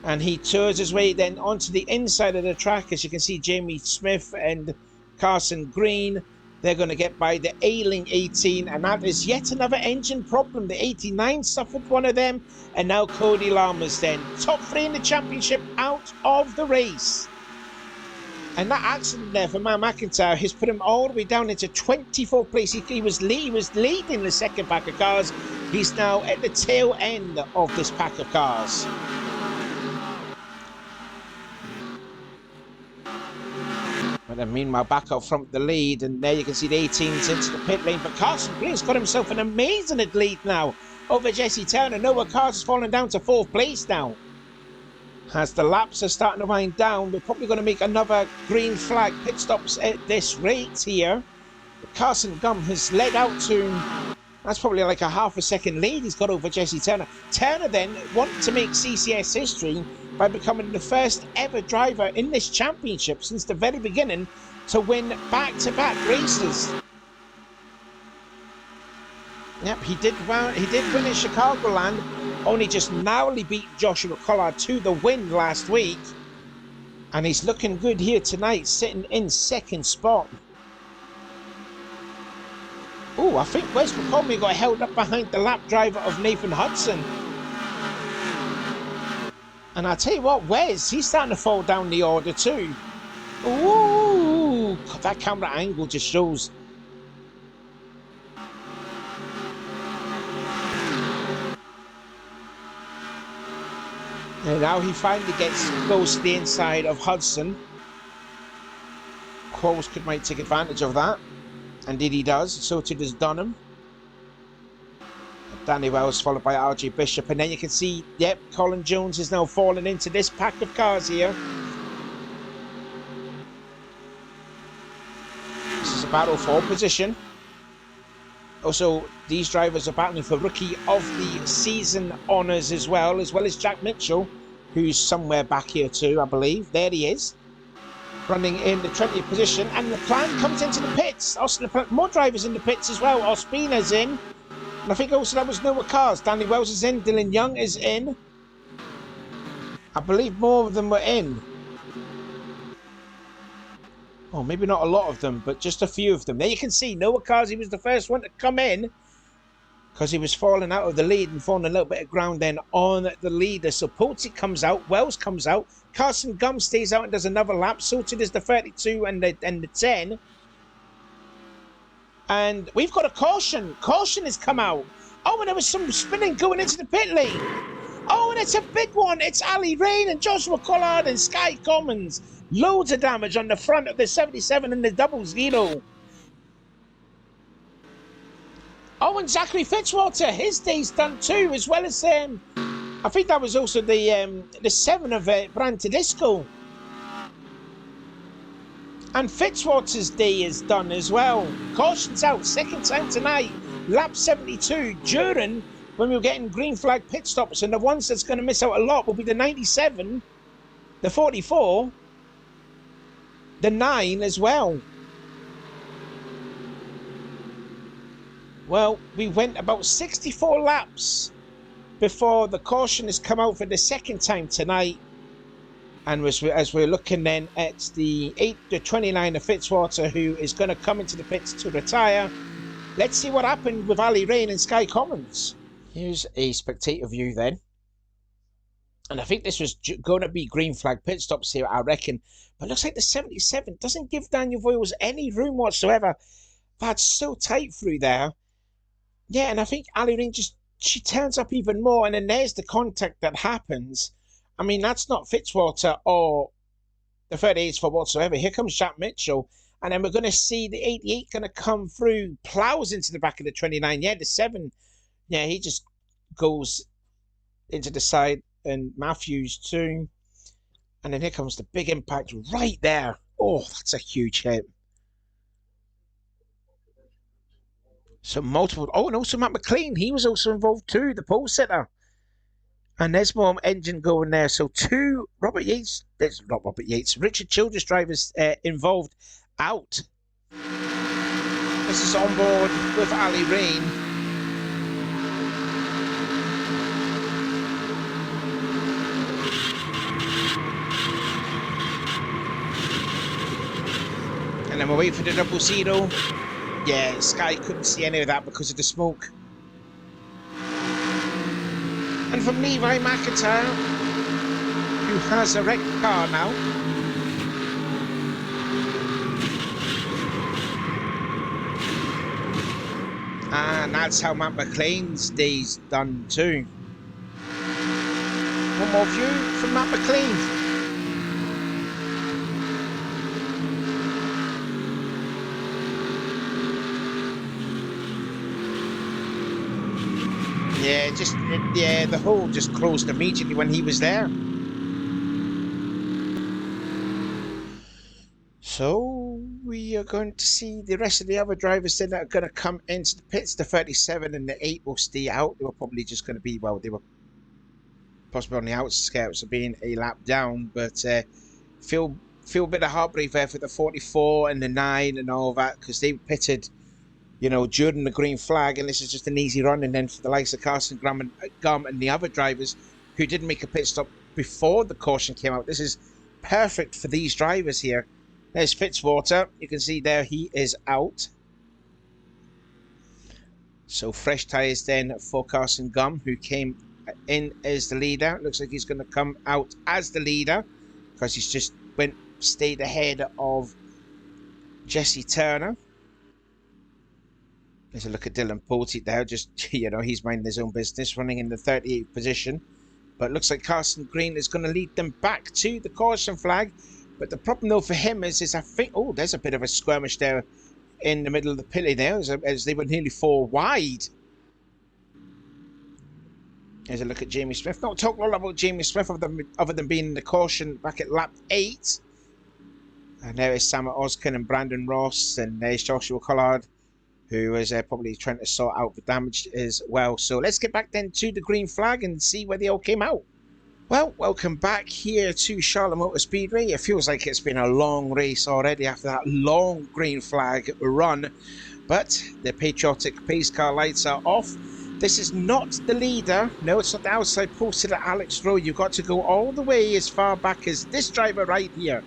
And he tours his way then onto the inside of the track. As you can see, Jamie Smith and Carson Green, they're going to get by the ailing 18, and that is yet another engine problem. The 89 suffered one of them, and now Cody Lammers then, top 3 in the championship, out of the race. And that accident there for Matt McIntyre has put him all the way down into 24th place. He was leading the second pack of cars. He's now at the tail end of this pack of cars. And then meanwhile, back up front the lead, and there you can see the 18s into the pit lane. But Carson Green's got himself an amazing lead now over Jesse Turner. Noah Cars has fallen down to 4th place now. As the laps are starting to wind down, we're probably going to make another green flag pit stops at this rate here. But Carson Gum has led out to, that's probably like a half a second lead he's got over Jesse Turner. Turner then wanted to make CCS history by becoming the first ever driver in this championship since the very beginning to win back-to-back races. Yep, he did win in Chicagoland, only just narrowly beat Joshua Collard to the win last week. And he's looking good here tonight, sitting in 2nd spot. Oh, I think Wes McCormick got held up behind the lap driver of Nathan Hudson. And I'll tell you what, Wes, he's starting to fall down the order too. Ooh, that camera angle just shows. And now he finally gets close to the inside of Hudson. Qualls might take advantage of that. Indeed he does, so too does Dunham. Danny Wells followed by RJ Bishop, and then you can see, yep, Colin Jones is now falling into this pack of cars here. This is a battle for position. Also, these drivers are battling for Rookie of the Season honours as well as Jack Mitchell, who's somewhere back here too, I believe. There he is, running in the 20th position, and LaPlante comes into the pits. Austin LaPlante, more drivers in the pits as well. Ospina's in. And I think also that was Noah Cars. Danny Wells is in. Dylan Young is in. I believe more of them were in. Well, maybe not a lot of them, but just a few of them. There you can see Noah Kazi was the first one to come in because he was falling out of the lead and falling a little bit of ground then on the leader. So Pulte comes out, Wells comes out, Carson Gum stays out and does another lap. So too does the 32 and the 10. And we've got a caution. Caution has come out. Oh, and there was some spinning going into the pit lane. Oh, and it's a big one. It's Ali Rain and Joshua Collard and Sky Commons. Loads of damage on the front of the 77 and the 00. Oh, and Zachary Fitzwater, his day's done too, as well as I think that was also the 7 of Brand Tedesco. And Fitzwater's day is done as well. Caution's out, second time tonight. Lap 72 during when we were getting green flag pit stops, and the ones that's going to miss out a lot will be the 97, the 44, the 9 as well. Well, we went about 64 laps before the caution has come out for the second time tonight. And as we're looking then at the 29 of Fitzwater, who is going to come into the pits to retire. Let's see what happened with Ali Rain and Sky Commons. Here's a spectator view then. And I think this was going to be green flag pit stops here, I reckon. But it looks like the 77 doesn't give Daniel Voiles any room whatsoever. That's so tight through there. Yeah, and I think Ali Rain she turns up even more. And then there's the contact that happens. I mean, that's not Fitzwater or the 38s for whatsoever. Here comes Jack Mitchell. And then we're going to see the 88 going to come through, plows into the back of the 29. Yeah, the 7, yeah, he just goes into the side. And Matthews too. And then here comes the big impact right there. Oh, that's a huge hit. So multiple. Oh, and also Matt McLean. He was also involved too, the pole sitter. And there's more engine going there. So two Richard Childress drivers involved out. This is on board with Ali Rain. And then we'll wait for the 00. Yeah, Sky couldn't see any of that because of the smoke. And from Levi McIntyre, who has a wrecked car now. And that's how Matt McLean's day's done too. One more view from Matt McLean. Yeah, the hole just closed immediately when he was there. So we are going to see the rest of the other drivers then that are going to come into the pits. The 37 and the 8 will stay out. They were probably just going to be, well, they were possibly on the outskirts of being a lap down, but feel a bit of heartbreak there for the 44 and the 9 and all that, because they pitted, you know, during the green flag, and this is just an easy run. And then for the likes of Carson Gum and the other drivers who didn't make a pit stop before the caution came out, this is perfect for these drivers here. There's Fitzwater. You can see there he is out. So fresh tyres then for Carson Gum, who came in as the leader. Looks like he's going to come out as the leader because he's just stayed ahead of Jesse Turner. There's a look at Dylan Pulte there, just, you know, he's minding his own business, running in the 38th position. But looks like Carson Green is going to lead them back to the caution flag. But the problem, though, for him is I think, oh, there's a bit of a skirmish there in the middle of the pit there, as they were nearly 4 wide. There's a look at Jamie Smith. Not talking a lot about Jamie Smith other than being in the caution back at lap 8. And there is Sam Oskin and Brandon Ross, and there's Joshua Collard, who is probably trying to sort out the damage as well. So let's get back then to the green flag and see where they all came out. Well, welcome back here to Charlotte Motor Speedway. It feels like it's been a long race already after that long green flag run. But the patriotic pace car lights are off. This is not the leader. No, it's not the outside posted at Alex Rowe. You've got to go all the way as far back as this driver right here.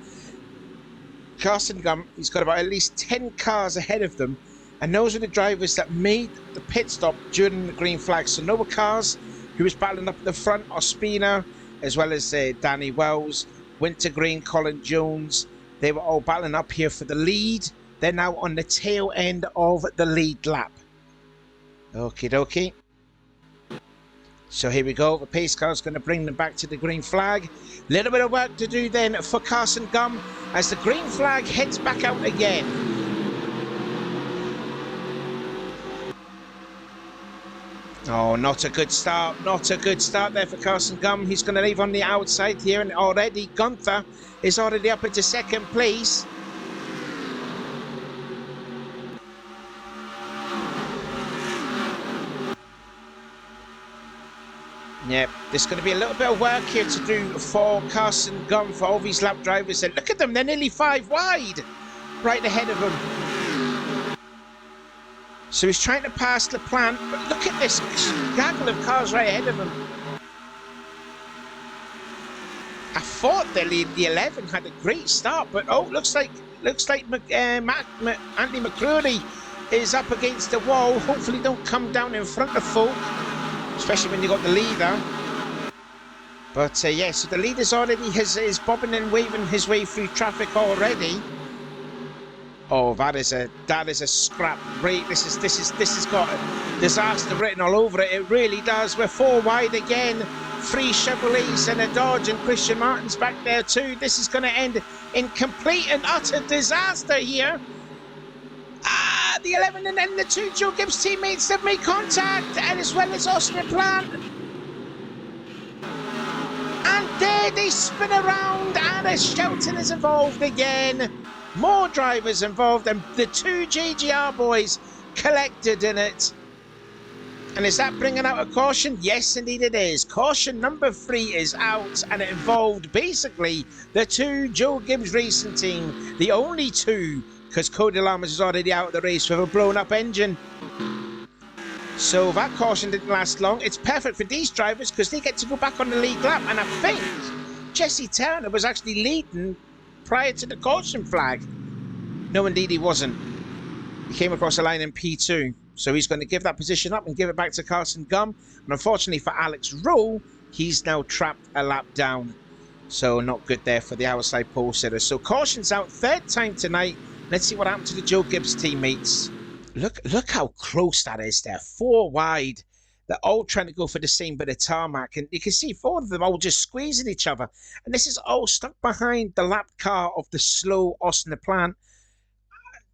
Carson Gum, he's got about at least 10 cars ahead of them, and those are the drivers that made the pit stop during the green flag. So Noah Cars, who was battling up at the front, Ospina, as well as Danny Wells, Wintergreen, Colin Jones, they were all battling up here for the lead. They're now on the tail end of the lead lap. Okie dokie. So here we go. The pace car is going to bring them back to the green flag. Little bit of work to do then for Carson Gum as the green flag heads back out again. Oh, not a good start. Not a good start there for Carson Gum. He's going to leave on the outside here, and already Gunther is already up into second place. Yep, there's going to be a little bit of work here to do for Carson Gum, for all these lap drivers. And look at them, they're nearly 5 wide, right ahead of him. So he's trying to pass LaPlante, but look at this gaggle of cars right ahead of him. I thought the 11 had a great start, but oh, looks like Andy McCreary is up against the wall. Hopefully don't come down in front of folk, especially when you got the leader. But yeah, so the leader's already is bobbing and waving his way through traffic already. Oh, that is a scrap rate. This has got disaster written all over it. It really does. We're 4 wide again. 3 Chevrolets and a Dodge, and Christian Martin's back there too. This is going to end in complete and utter disaster here. The 11 and then the 2 Joe Gibbs teammates have made contact, and as well as Austin Plant. And there they spin around, and a shouting is involved again. More drivers involved, and the 2 JGR boys collected in it. And is that bringing out a caution? Yes, indeed it is. Caution number 3 is out, and it involved basically the 2 Joe Gibbs Racing team, the only 2, because Cody Lammers is already out of the race with a blown up engine. So that caution didn't last long. It's perfect for these drivers because they get to go back on the lead lap, and I think Jesse Turner was actually leading prior to the caution flag. No, indeed he wasn't. He came across the line in P2, so he's going to give that position up and give it back to Carson Gum. And unfortunately for Alex Rowe, he's now trapped a lap down. So not good there for the outside pole sitter. So caution's out, 3rd time tonight. Let's see what happened to the Joe Gibbs teammates. Look how close that is there. 4 wide. They're all trying to go for the same bit of tarmac. And you can see 4 of them all just squeezing each other. And this is all stuck behind the lap car of the slow Austin LaPlante.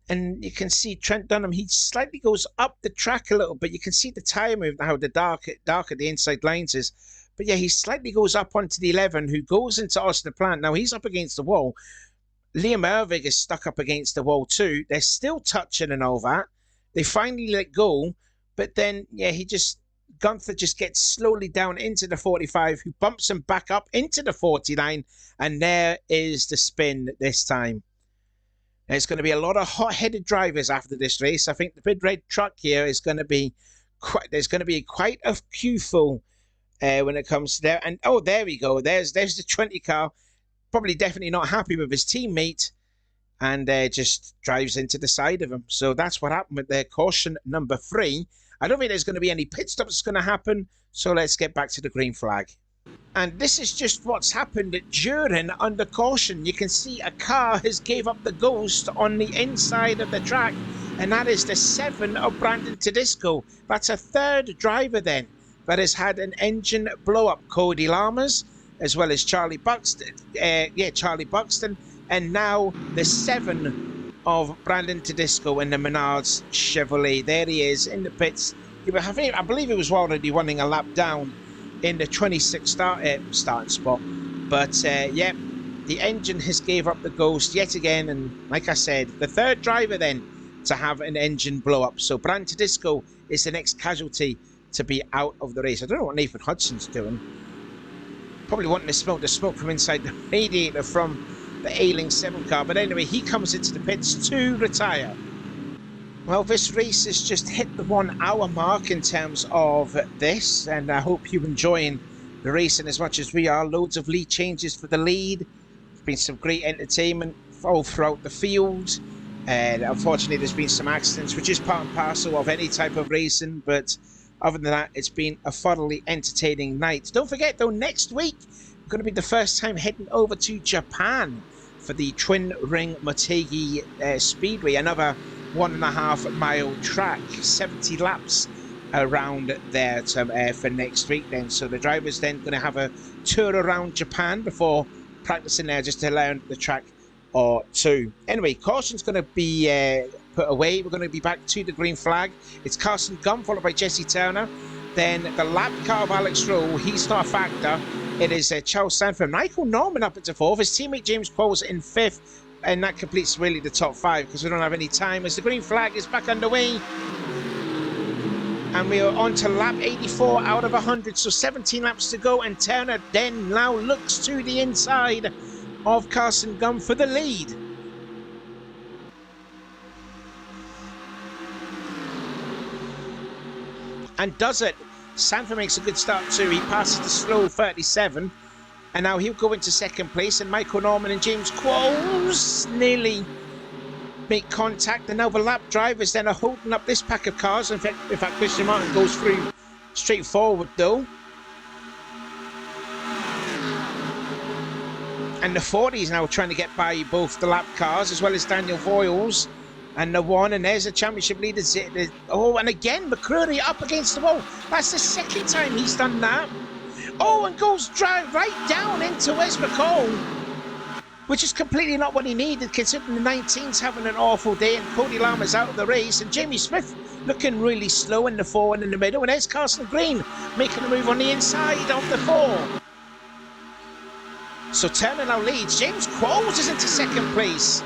And you can see Trent Dunham, he slightly goes up the track a little bit. You can see the tyre movement, how the darker the inside lines is. But yeah, he slightly goes up onto the 11, who goes into Austin LaPlante. Now he's up against the wall. Liam Ervig is stuck up against the wall too. They're still touching and all that. They finally let go, but then, yeah, Gunther just gets slowly down into the 45, who bumps him back up into the 49, and there is the spin this time. There's going to be a lot of hot-headed drivers after this race. I think the big red truck here is going to be there's going to be quite a queue full when it comes to there. And oh, there we go. There's the 20 car. Probably definitely not happy with his teammate, and just drives into the side of him. So that's what happened with their caution number 3. I don't think there's going to be any pit stops going to happen, so let's get back to the green flag. And this is just what's happened during under caution. You can see a car has gave up the ghost on the inside of the track, and that is the 7 of Brandon Tedesco. That's a 3rd driver then that has had an engine blow up. Cody Lammers, as well as Charlie Buxton, and now the 7 of Brandon Tedesco in the Menards Chevrolet. There he is in the pits. I believe he was already running a lap down in the 26th starting spot. But yeah, the engine has gave up the ghost yet again, and like I said, the 3rd driver then to have an engine blow up. So Brandon Tedesco is the next casualty to be out of the race. I don't know what Nathan Hudson's doing. Probably wanting to smoke the smoke from inside the radiator from the Ailing 7 car. But anyway, he comes into the pits to retire. Well, this race has just hit the 1 hour mark in terms of this. And I hope you're enjoying the racing as much as we are. Loads of lead changes for the lead. There's been some great entertainment all throughout the field. And unfortunately, there's been some accidents, which is part and parcel of any type of racing. But other than that, it's been a thoroughly entertaining night. Don't forget, though, next week, we're going to be the first time heading over to Japan for the Twin Ring Motegi Speedway, another 1.5 mile track, 70 laps around there for next week then. So the drivers then going to have a tour around Japan before practicing there just to learn the track or two. Anyway, caution's going to be put away. We're going to be back to the green flag. It's Carson Gum followed by Jesse Turner. Then the lap car of Alex Rowe, he's not a factor. It is Charles Sanford. Michael Norman up into fourth. His teammate James Qualls in fifth. And that completes really the top five because we don't have any time as the green flag is back underway. And we are on to lap 84 out of 100. So 17 laps to go. And Turner then now looks to the inside of Carson Gum for the lead. And does it. Sanford makes a good start too. He passes the slow 37. And now he'll go into second place. And Michael Norman and James Qualls nearly make contact. And now the lap drivers then are holding up this pack of cars. In fact, Christian Martin goes through straight forward though. And the 40s now trying to get by both the lap cars as well as Daniel Voiles. And the one, and there's a championship leader. Oh, and again, McCreary up against the wall. That's the second time he's done that. Oh, and goes right down into Wes McCall, which is completely not what he needed, considering the 19's having an awful day, and Cody Lama's out of the race, and Jamie Smith looking really slow in the 4 and in the middle, and there's Carson Green making a move on the inside of the 4. So Turner now leads. James Qualls is into second place.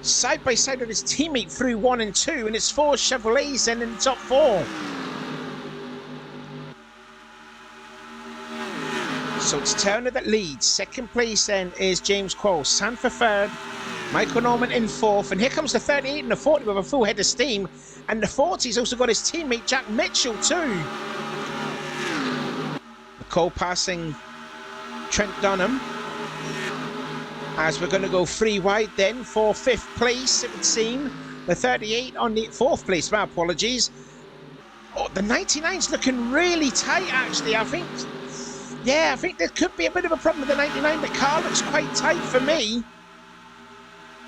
Side by side with his teammate through 1 and 2, and it's 4 Chevrolets then in the top 4. So it's Turner that leads. Second place then is James Qualls. Sanford third. Michael Norman in fourth. And here comes the 38 and the 40 with a full head of steam. And the 40's also got his teammate Jack Mitchell too. McCall passing Trent Dunham. As we're going to go 3 wide then for 5th place, it would seem. The 38 on the 4th place, my apologies. Oh, the 99's looking really tight, actually. I think there could be a bit of a problem with the 99. The car looks quite tight for me.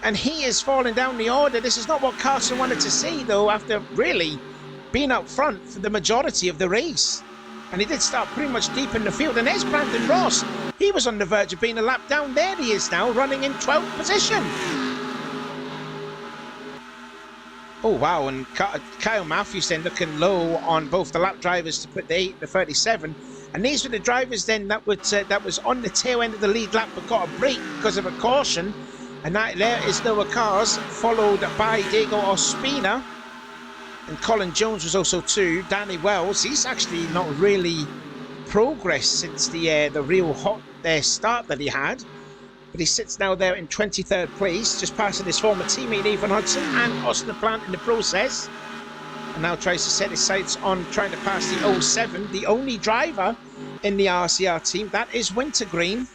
And he is falling down the order. This is not what Carson wanted to see, though, after really being up front for the majority of the race. And he did start pretty much deep in the field. And there's Brandon Ross. He was on the verge of being a lap down. There he is now, running in 12th position. Oh, wow. And Kyle Matthews then looking low on both the lap drivers to put the 8 and the 37. And these were the drivers then that was on the tail end of the lead lap but got a break because of a caution. And that there is Noah Cars, followed by Diego Ospina. And Colin Jones was also too. Danny Wells, he's actually not really progressed since the real hot start that he had. But he sits now there in 23rd place, just passing his former teammate Ethan Hudson and Austin Plant in the process. And now tries to set his sights on trying to pass the 07, the only driver in the RCR team. That is Wintergreen.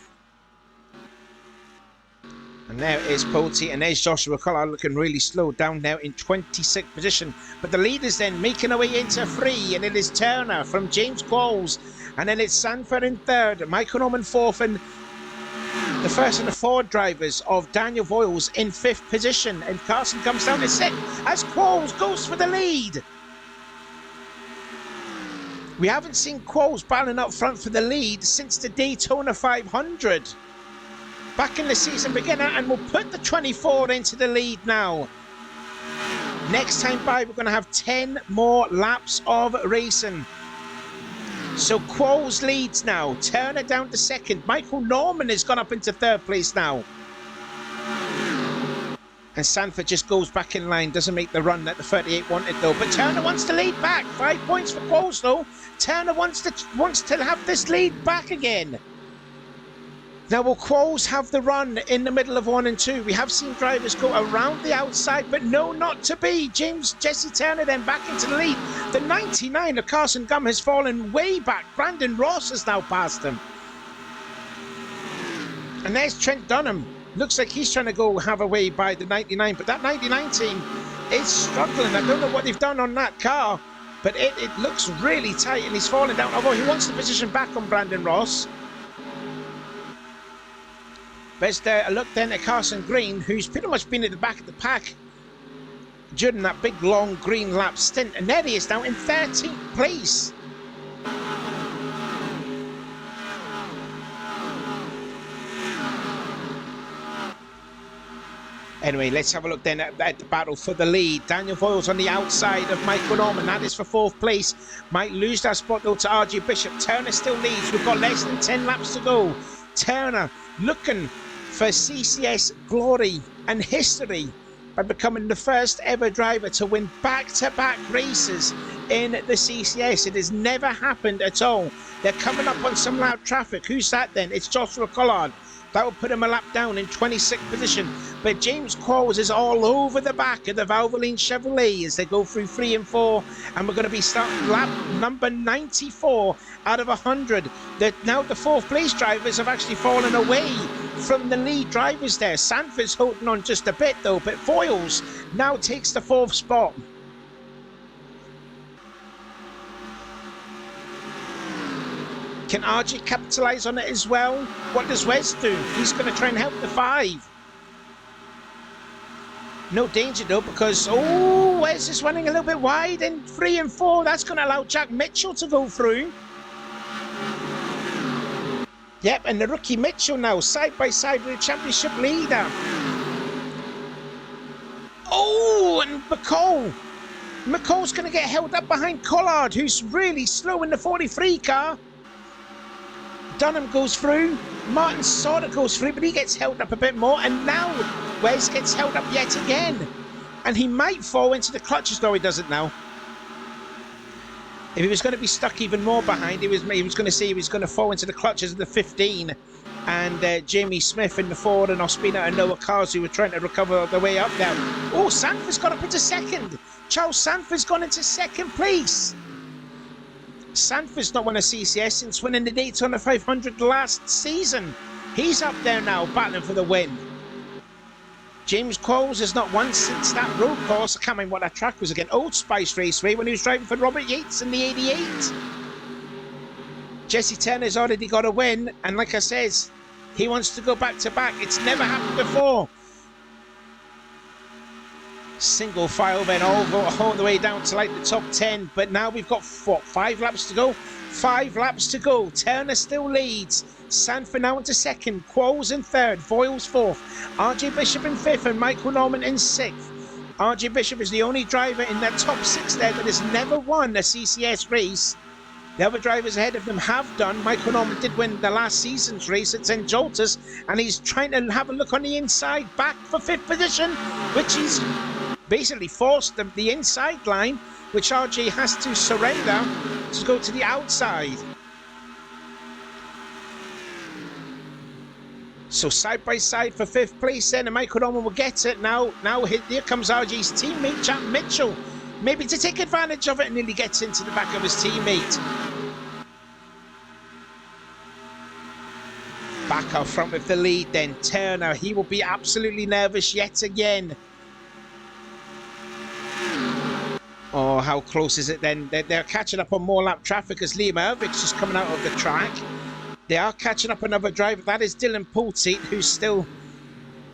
And there is Pote, and there's Joshua Collard looking really slow down now in 26th position. But the leaders then making their way into 3, and it is Turner from James Qualls. And then it's Sanford in 3rd, Michael Norman 4th, and the 1st and the 4th drivers of Daniel Voiles in 5th position. And Carson comes down to 6th as Qualls goes for the lead. We haven't seen Qualls battling up front for the lead since the Daytona 500. Back in the season beginner, and we'll put the 24 into the lead now. Next time by, we're going to have 10 more laps of racing. So Qualls leads now. Turner down to 2nd. Michael Norman has gone up into 3rd place now. And Sanford just goes back in line. Doesn't make the run that the 38 wanted though. But Turner wants to lead back. 5 points for Qualls though. Turner wants to have this lead back again. Now, will Qualls have the run in the middle of 1 and 2? We have seen drivers go around the outside, but no, not to be. Jesse Turner then back into the lead. The 99 of Carson Gum has fallen way back. Brandon Ross has now passed him. And there's Trent Dunham. Looks like he's trying to go have a way by the 99, but that 99 team is struggling. I don't know what they've done on that car, but it looks really tight, and he's falling down. Although he wants the position back on Brandon Ross. Best a look then at Carson Green, who's pretty much been at the back of the pack during that big long green lap stint, and there he is now in 13th place. Anyway, let's have a look then at the battle for the lead. Daniel Voiles on the outside of Michael Norman. That is for 4th place. Might lose that spot though to RG Bishop. Turner still leads. We've got less than 10 laps to go. Turner looking for CCS glory and history by becoming the first ever driver to win back-to-back races in the CCS. It has never happened at all. They're coming up on some loud traffic. Who's that then? It's Joshua Collard. That will put him a lap down in 26th position. But James Quarles is all over the back of the Valvoline Chevrolet as they go through 3 and 4. And we're going to be starting lap number 94 out of 100. Now the 4th place drivers have actually fallen away from the lead drivers there. Sanford's holding on just a bit though, but Voiles now takes the 4th spot. Can RG capitalise on it as well? What does Wes do? He's going to try and help the 5. No danger though, because Wes is running a little bit wide in 3 and 4. That's going to allow Jack Mitchell to go through. Yep, and the rookie Mitchell now side by side with the championship leader. Oh, and McCall's going to get held up behind Collard, who's really slow in the 43 car. Dunham goes through, Martin sort of goes through, but he gets held up a bit more, and now Wes gets held up yet again. And he might fall into the clutches, though he doesn't now. If he was going to be stuck even more behind, he was going to say he was going to fall into the clutches of the 15. And Jamie Smith in the Ford and Ospina and Noah Kazu were trying to recover their way up now. Oh, Sanford's got up into 2nd. Charles Sanford's gone into 2nd place. Sanford's not won a CCS since winning the Daytona 500 last season. He's up there now, battling for the win. James Quarles has not won since that road course. I can't remember what that track was again. Old Spice Raceway when he was driving for Robert Yates in the 88. Jesse Turner's already got a win, and like I says, he wants to go back to back. It's never happened before. Single file then all the way down to like the top 10, but now we've got 5 laps to go. 5 laps to go. Turner still leads. Sanford now into 2nd, Quarles in 3rd, Voiles 4th, RJ Bishop in 5th, and Michael Norman in 6th. RJ Bishop is the only driver in that top 6 there that has never won a CCS race. The other drivers ahead of them have done. Michael Norman did win the last season's race at St. Jolter's, and he's trying to have a look on the inside, back for 5th position, which he's basically forced the inside line, which RJ has to surrender to go to the outside. So side by side for 5th place then, and Michael Norman will get it now. Here comes RJ's teammate, Jack Mitchell. Maybe to take advantage of it, and nearly gets into the back of his teammate. Back up front with the lead then, Turner. He will be absolutely nervous yet again. Oh, how close is it then? They're catching up on more lap traffic as Liam Ervic's just coming out of the track. They are catching up another driver. That is Dylan Poultier, who's still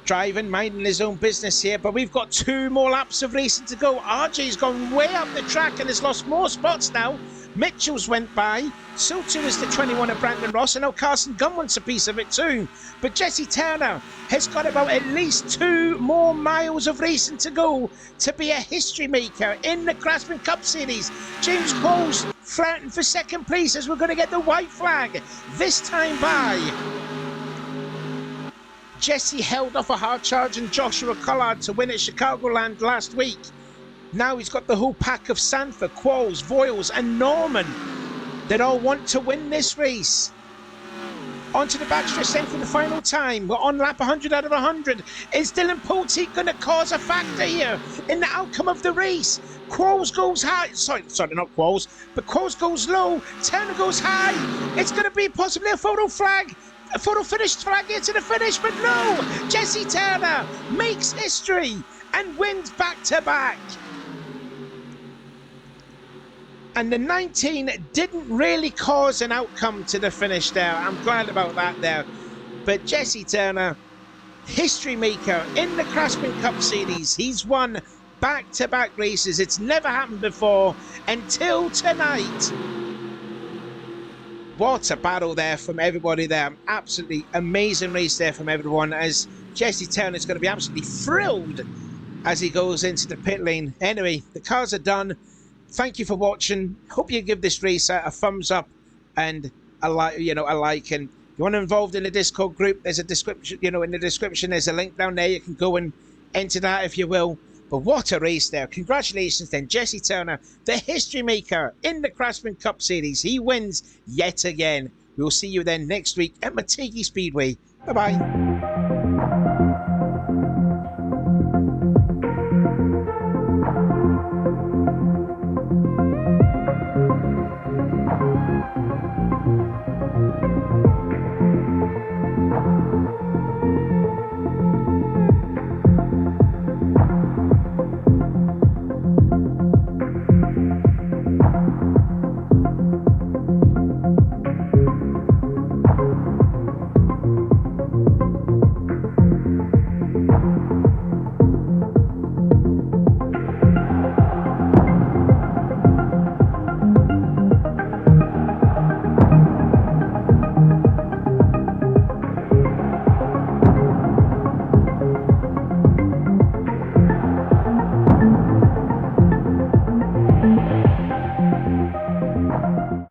driving, minding his own business here. But we've got 2 more laps of racing to go. RJ's gone way up the track and has lost more spots now. Mitchell's went by. So too is the 21 of Brandon Ross. I know Carson Gunn wants a piece of it too. But Jesse Turner has got about at least 2 more miles of racing to go to be a history maker in the Craftsman Cup Series. James Quarles flirting for 2nd place as we're going to get the white flag. This time by Jesse held off a hard-charging Joshua Collard to win at Chicagoland last week. Now he's got the whole pack of Sanford, Quarles, Voiles and Norman that all want to win this race. Onto the backstretch then for the final time. We're on lap 100 out of 100. Is Dylan Poultier going to cause a factor here in the outcome of the race? Quarles goes high. Sorry, not Quarles, but Quarles goes low. Turner goes high. It's going to be possibly a photo flag. A photo finish, flag into the finish, but no! Jesse Turner makes history and wins back-to-back. And the 19 didn't really cause an outcome to the finish there. I'm glad about that there. But Jesse Turner, history maker in the Craftsman Cup Series. He's won back-to-back races. It's never happened before until tonight. What a battle there from everybody there. Absolutely amazing race there from everyone, as Jesse Turner is going to be absolutely thrilled as he goes into the pit lane. Anyway, the cars are done. Thank you for watching. Hope you give this race a thumbs up and a like, and you want to involved in the Discord group, there's a description, in the description, there's a link down there. You can go and enter that if you will. But what a race there. Congratulations then, Jesse Turner, the history maker in the Craftsman Cup Series. He wins yet again. We'll see you then next week at Mategi Speedway. Bye-bye.